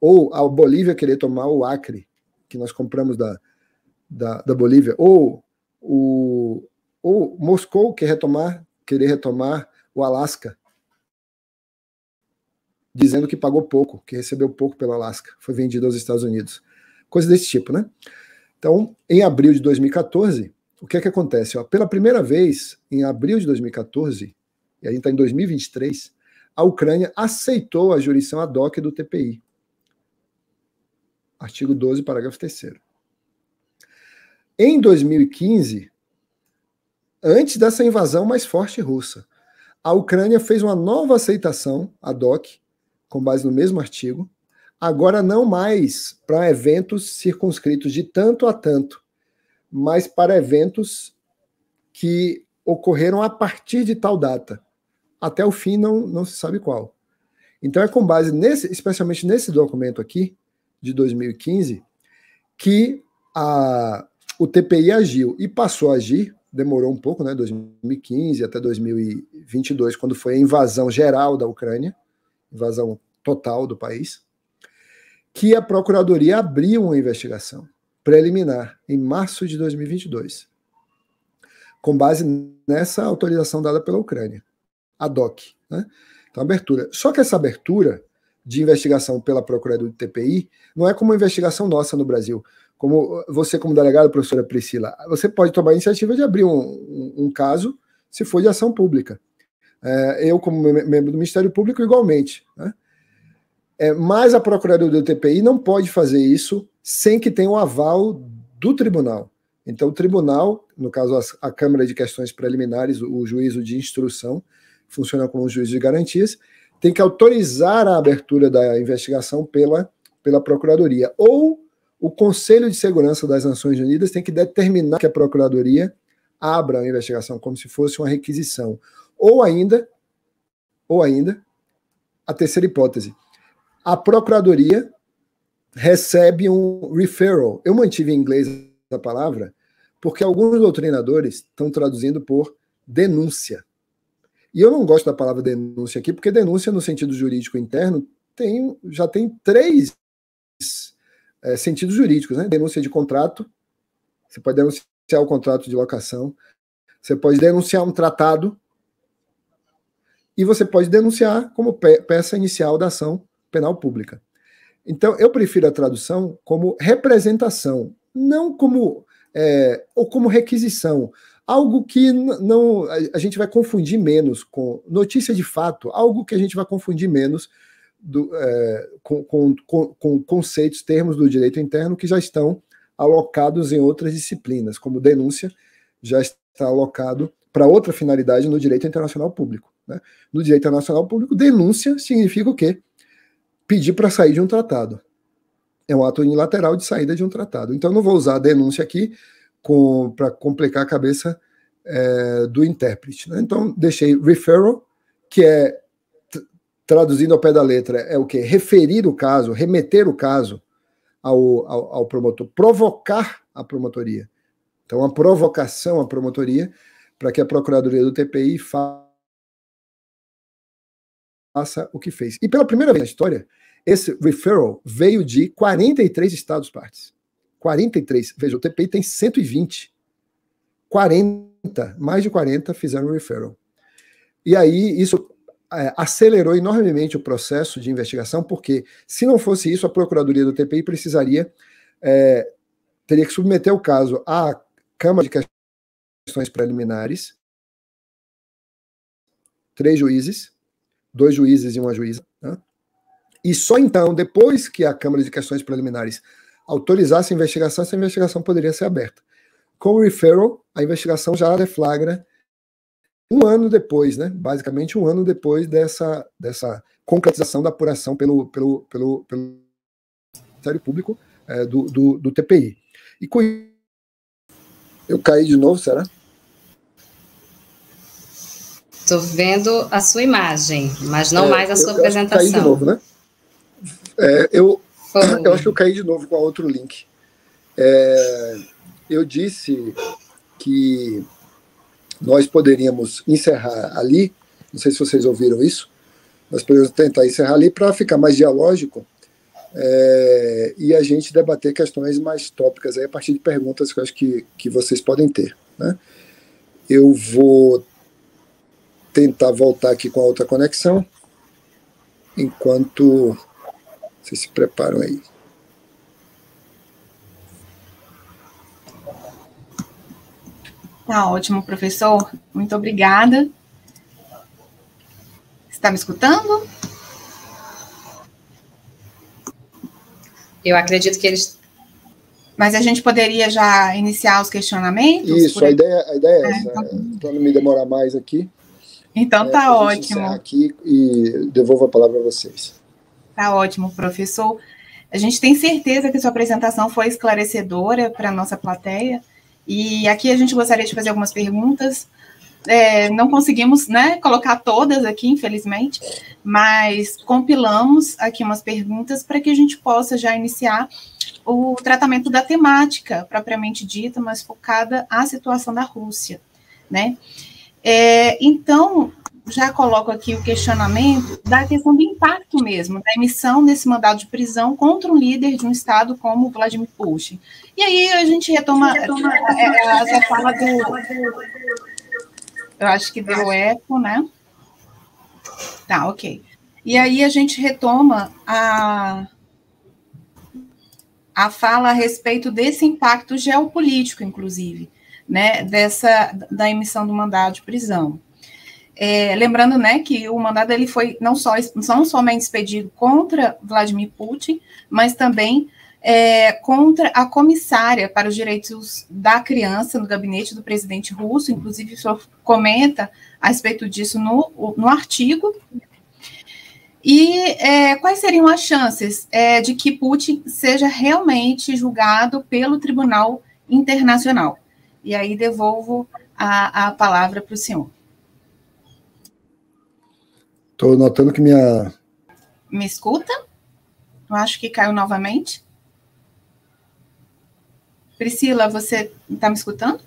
Ou a Bolívia querer tomar o Acre, que nós compramos da Bolívia, ou Moscou querer retomar o Alasca, dizendo que pagou pouco, que recebeu pouco pelo Alasca, foi vendido aos Estados Unidos. Coisa desse tipo, né? Então, em abril de 2014, o que é que acontece? Pela primeira vez, em abril de 2014, e a gente está em 2023, a Ucrânia aceitou a jurisdição ad hoc do TPI. Artigo 12, parágrafo 3º. Em 2015, antes dessa invasão mais forte russa. A Ucrânia fez uma nova aceitação, a DOC, com base no mesmo artigo, agora não mais para eventos circunscritos de tanto a tanto, mas para eventos que ocorreram a partir de tal data. Até o fim não se sabe qual. Então é com base especialmente nesse documento aqui, de 2015, que o TPI agiu e passou a agir, demorou um pouco, né, 2015 até 2022, quando foi a invasão geral da Ucrânia, invasão total do país, que a Procuradoria abriu uma investigação preliminar em março de 2022, com base nessa autorização dada pela Ucrânia, a DOC, né? Então, abertura. Só que essa abertura de investigação pela Procuradoria do TPI não é como uma investigação nossa no Brasil. Como você, como delegado, professora Priscila, você pode tomar a iniciativa de abrir um caso se for de ação pública. Eu, como membro do Ministério Público, igualmente, né? Mas a Procuradoria do TPI não pode fazer isso sem que tenha o aval do tribunal. Então, o tribunal, no caso a Câmara de Questões Preliminares, o juízo de instrução, funciona como um juízo de garantias, tem que autorizar a abertura da investigação pela Procuradoria. Ou o Conselho de Segurança das Nações Unidas tem que determinar que a Procuradoria abra a investigação, como se fosse uma requisição. Ou ainda, a terceira hipótese, a Procuradoria recebe um referral. Eu mantive em inglês a palavra porque alguns doutrinadores estão traduzindo por denúncia. E eu não gosto da palavra denúncia aqui, porque denúncia, no sentido jurídico interno, já tem 3 sentidos jurídicos, né? Denúncia de contrato, você pode denunciar o contrato de locação, você pode denunciar um tratado, e você pode denunciar como peça inicial da ação penal pública. Então, eu prefiro a tradução como representação, não como ou como requisição. Algo que não a gente vai confundir menos com notícia de fato, algo que a gente vai confundir menos com conceitos, termos do direito interno que já estão alocados em outras disciplinas, como denúncia já está alocado para outra finalidade no direito internacional público, né? No direito internacional público, denúncia significa o quê? Pedir para sair de um tratado. É um ato unilateral de saída de um tratado. Então, não vou usar a denúncia aqui para complicar a cabeça do intérprete, né? Então, deixei referral, que traduzindo ao pé da letra, é o quê? Referir o caso, remeter o caso ao promotor, provocar a promotoria. Então, a provocação à promotoria para que a Procuradoria do TPI faça o que fez. E pela primeira vez na história, esse referral veio de 43 estados-partes. 43. Veja, o TPI tem 120. 40, mais de 40 fizeram referral. E aí isso acelerou enormemente o processo de investigação, porque se não fosse isso, a Procuradoria do TPI teria que submeter o caso à Câmara de Questões Preliminares, 3 juízes, 2 juízes e uma juíza, né? E só então, depois que a Câmara de Questões Preliminares autorizasse a investigação, essa investigação poderia ser aberta. Com o referral, a investigação já deflagra 1 ano depois, né? Basicamente 1 ano depois dessa concretização da apuração pelo Ministério Público do TPI. E com eu caí de novo, será? Estou vendo a sua imagem, mas não mais a sua apresentação. Caí de novo, né? Eu acho que eu caí de novo com outro link. Eu disse que nós poderíamos encerrar ali, não sei se vocês ouviram isso, nós poderíamos tentar encerrar ali para ficar mais dialógico e a gente debater questões mais tópicas aí, a partir de perguntas que eu acho que vocês podem ter, né? Eu vou tentar voltar aqui com a outra conexão, enquanto vocês se preparam aí. Tá ótimo, professor. Muito obrigada. Está me escutando? Eu acredito que eles... Mas a gente poderia já iniciar os questionamentos? Isso, a ideia é essa, para não me demorar mais aqui. Então tá ótimo. Aqui e devolvo a palavra a vocês. Tá ótimo, professor. A gente tem certeza que sua apresentação foi esclarecedora para a nossa plateia, e aqui a gente gostaria de fazer algumas perguntas. Não conseguimos, né, colocar todas aqui, infelizmente, mas compilamos aqui umas perguntas para que a gente possa já iniciar o tratamento da temática propriamente dita, mas focada à situação da Rússia, né? Então, já coloco aqui o questionamento da questão do impacto mesmo, da emissão desse mandado de prisão contra um líder de um Estado como Vladimir Putin. E aí a gente retoma essa fala do... Eu acho que deu eco, né? Tá, ok. E aí a gente retoma a fala a respeito desse impacto geopolítico, inclusive, né, da emissão do mandado de prisão. Lembrando, né, que o mandado ele foi não somente expedido contra Vladimir Putin, mas também contra a comissária para os direitos da criança no gabinete do presidente russo, inclusive o senhor comenta a respeito disso no artigo. E quais seriam as chances de que Putin seja realmente julgado pelo Tribunal Internacional? E aí devolvo a palavra para o senhor. Estou notando que minha... Me escuta? Eu acho que caiu novamente. Priscila, você está me escutando?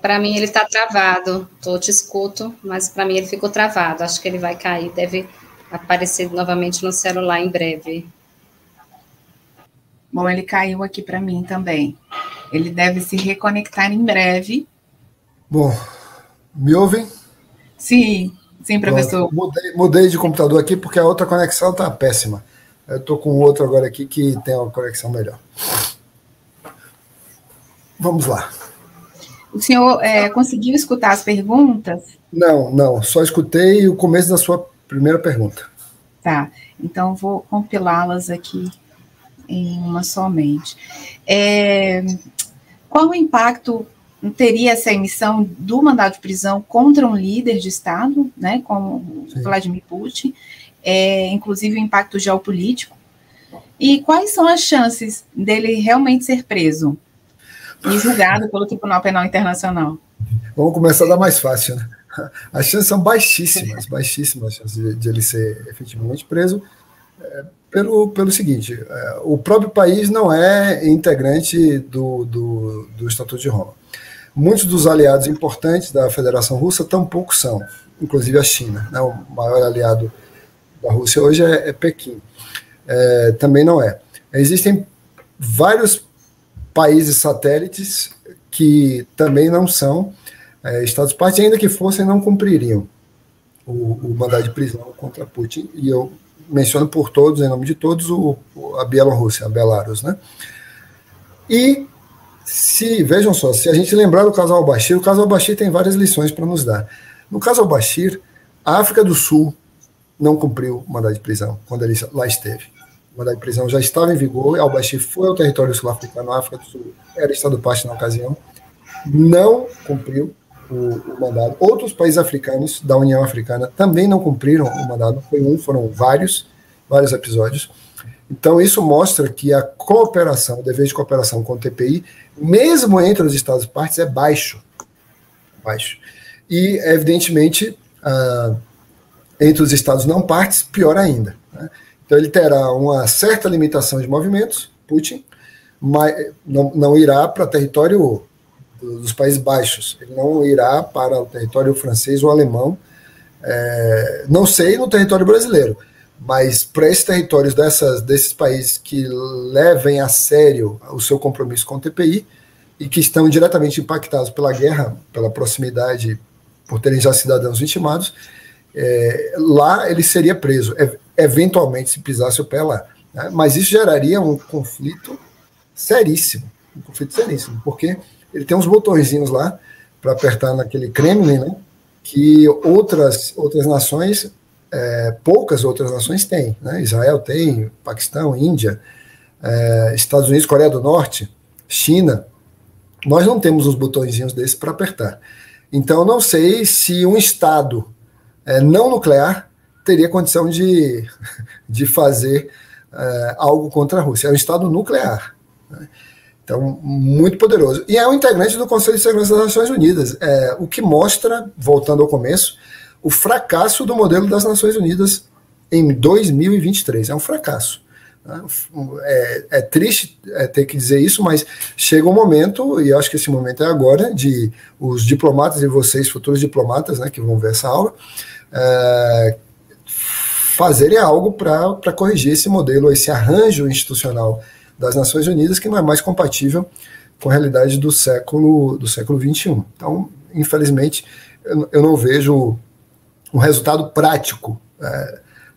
Para mim ele está travado. Te escuto, mas para mim ele ficou travado. Acho que ele vai cair, deve aparecer novamente no celular em breve. Bom, ele caiu aqui para mim também. Ele deve se reconectar em breve. Bom, me ouvem? Sim, professor. Mudei de computador aqui porque a outra conexão está péssima. Eu estou com outro agora aqui que tem uma conexão melhor. Vamos lá. O senhor conseguiu escutar as perguntas? Não, só escutei o começo da sua primeira pergunta. Tá, então vou compilá-las aqui em uma somente. Qual o impacto teria essa emissão do mandado de prisão contra um líder de Estado, né, como Vladimir Putin, inclusive o impacto geopolítico? E quais são as chances dele realmente ser preso e julgado pelo Tribunal Penal Internacional? Vamos começar da mais fácil, né? As chances são baixíssimas as chances de ele ser efetivamente preso, pelo seguinte, o próprio país não é integrante do Estatuto de Roma. Muitos dos aliados importantes da Federação Russa tampouco são, inclusive a China, né? O maior aliado da Rússia hoje é Pequim. Também não é. Existem vários países satélites que também não são Estados partes, ainda que fossem, não cumpririam o mandado de prisão contra Putin, e eu menciono por todos, em nome de todos, a Bielorrússia, a Belarus, né? E vejam só, se a gente lembrar do caso al-Bashir, o caso al-Bashir tem várias lições para nos dar. No caso al-Bashir, a África do Sul não cumpriu o mandado de prisão quando ele lá esteve. O mandado de prisão já estava em vigor, al-Bashir foi ao território sul-africano, a África do Sul era Estado parte na ocasião, não cumpriu o mandado. Outros países africanos da União Africana também não cumpriram o mandado, foram vários episódios. Então isso mostra que a cooperação, o dever de cooperação com o TPI, mesmo entre os Estados partes, é baixo. E, evidentemente, entre os Estados não partes, pior ainda, né? Então ele terá uma certa limitação de movimentos, Putin, mas não irá para território dos Países Baixos, ele não irá para o território francês ou alemão, não sei no território brasileiro, mas para esses territórios desses países que levem a sério o seu compromisso com o TPI e que estão diretamente impactados pela guerra, pela proximidade, por terem já cidadãos vitimados, lá ele seria preso, eventualmente se pisasse o pé lá, né? Mas isso geraria um conflito seríssimo, porque ele tem uns botõezinhos lá para apertar naquele Kremlin, né, que outras nações, poucas outras nações têm, né? Israel tem, Paquistão, Índia, Estados Unidos, Coreia do Norte, China, nós não temos uns botõezinhos desses para apertar. Então, eu não sei se um Estado não nuclear teria condição de fazer algo contra a Rússia. É um Estado nuclear, né? Então, muito poderoso. E é um integrante do Conselho de Segurança das Nações Unidas, o que mostra, voltando ao começo, o fracasso do modelo das Nações Unidas em 2023. É um fracasso. É triste ter que dizer isso, mas chega um momento, e eu acho que esse momento é agora, de os diplomatas e vocês, futuros diplomatas, né, que vão ver essa aula, fazerem algo para corrigir esse modelo, esse arranjo institucional das Nações Unidas, que não é mais compatível com a realidade do século XXI. Então, infelizmente, eu não vejo um resultado prático.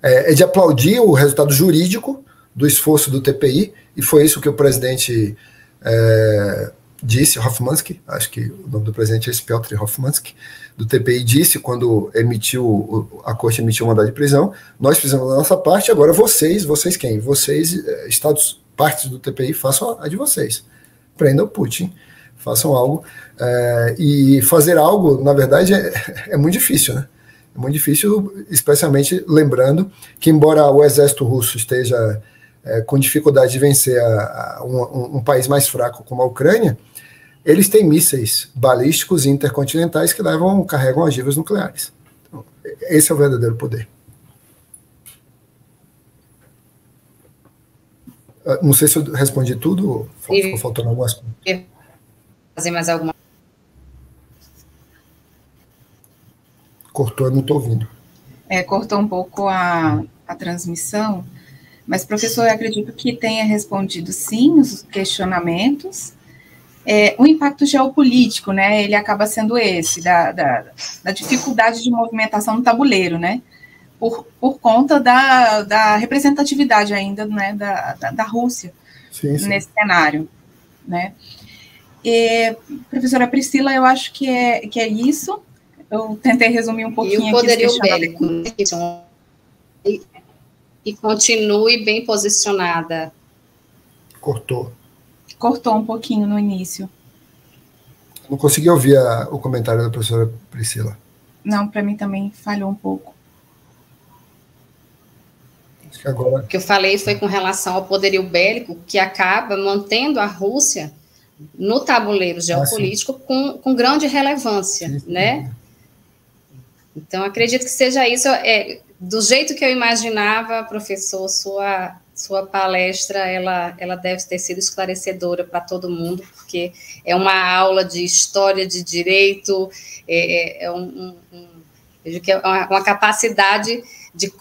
É de aplaudir o resultado jurídico do esforço do TPI, e foi isso que o presidente disse, Hofmannsky, acho que o nome do presidente é Piotr Hofmannsky, do TPI, disse quando a corte emitiu o mandado de prisão: nós fizemos a nossa parte, agora vocês quem? Vocês, estados partes do TPI, façam a de vocês. Prendam Putin, façam algo. E fazer algo, na verdade, é muito difícil, né? É muito difícil, especialmente lembrando que, embora o exército russo esteja com dificuldade de vencer um país mais fraco como a Ucrânia, eles têm mísseis balísticos intercontinentais que carregam ogivas nucleares. Então, esse é o verdadeiro poder. Não sei se eu respondi tudo, ficou faltando algumas coisas. Fazer mais alguma? Cortou, eu não estou ouvindo. Cortou um pouco a transmissão, mas, professor, eu acredito que tenha respondido sim os questionamentos. O impacto geopolítico, né, ele acaba sendo esse, da dificuldade de movimentação no tabuleiro, né, por conta da representatividade ainda, né, da Rússia, sim. Nesse cenário, né. Professora Priscila, eu acho que é isso. Eu tentei resumir um pouquinho. E o poderio bélico, e continue bem posicionada. Cortou um pouquinho no início. Não consegui ouvir o comentário da professora Priscila. Não, para mim também falhou um pouco. Acho que agora... O que eu falei foi com relação ao poderio bélico, que acaba mantendo a Rússia no tabuleiro geopolítico com grande relevância, sim, né? Então, acredito que seja isso. Do jeito que eu imaginava, professor, sua palestra, ela deve ter sido esclarecedora para todo mundo, porque é uma aula de história, de direito, vejo que é uma capacidade de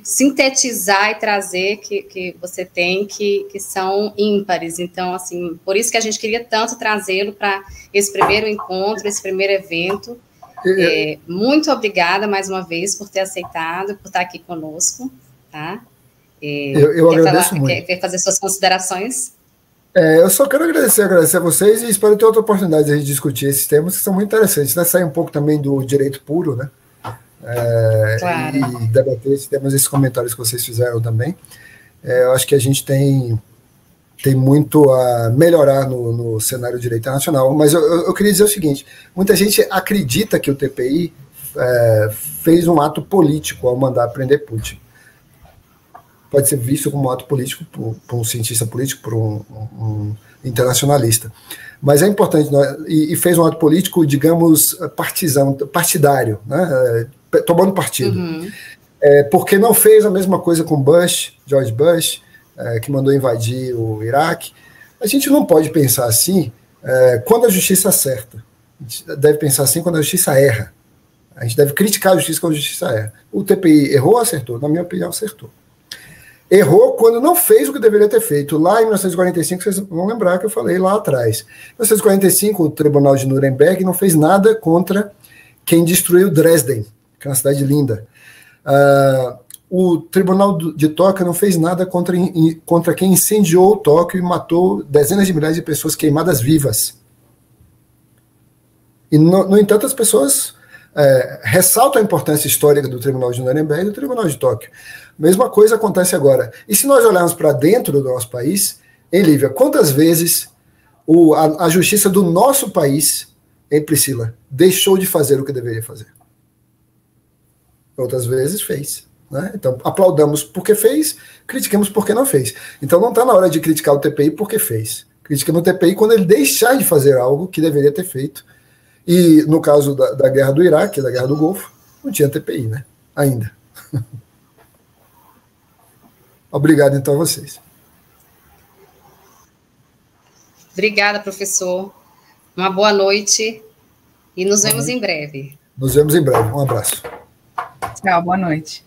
sintetizar e trazer que você tem, que são ímpares. Então, assim, por isso que a gente queria tanto trazê-lo para esse primeiro encontro, esse primeiro evento. Muito obrigada, mais uma vez, por ter aceitado, por estar aqui conosco, tá? Eu agradeço muito. Quer fazer suas considerações? Eu só quero agradecer a vocês, e espero ter outra oportunidade de discutir esses temas que são muito interessantes, né? Sair um pouco também do direito puro, né? Claro. E debater esses temas, esses comentários que vocês fizeram também. Eu acho que a gente tem muito a melhorar no cenário do direito internacional, mas eu queria dizer o seguinte: muita gente acredita que o TPI fez um ato político ao mandar prender Putin. Pode ser visto como um ato político por um cientista político, por um internacionalista. Mas é importante, e fez um ato político, digamos, partidário, né? Tomando partido. Uhum. Porque não fez a mesma coisa com George Bush, que mandou invadir o Iraque. A gente não pode pensar assim quando a justiça acerta. A gente deve pensar assim quando a justiça erra. A gente deve criticar a justiça quando a justiça erra. O TPI errou ou acertou? Na minha opinião, acertou. Errou quando não fez o que deveria ter feito. Lá em 1945, vocês vão lembrar que eu falei lá atrás. Em 1945, o Tribunal de Nuremberg não fez nada contra quem destruiu Dresden, que é uma cidade linda. O Tribunal de Tóquio não fez nada contra quem incendiou Tóquio e matou dezenas de milhares de pessoas queimadas vivas. E, no entanto, as pessoas ressaltam a importância histórica do Tribunal de Nuremberg e do Tribunal de Tóquio. Mesma coisa acontece agora. E se nós olharmos para dentro do nosso país, Hein, Lívia? Quantas vezes a justiça do nosso país, hein, Priscila, deixou de fazer o que deveria fazer? Outras vezes fez. Né? Então, aplaudamos porque fez, critiquemos porque não fez. Então, não está na hora de criticar o TPI porque fez. Critica no TPI quando ele deixar de fazer algo que deveria ter feito. E no caso da guerra do Iraque, da guerra do Golfo, não tinha TPI, né? Ainda. Obrigado, então, a vocês. Obrigada, professor. Uma boa noite e nos vemos em breve. Nos vemos em breve. Um abraço. Tchau, boa noite.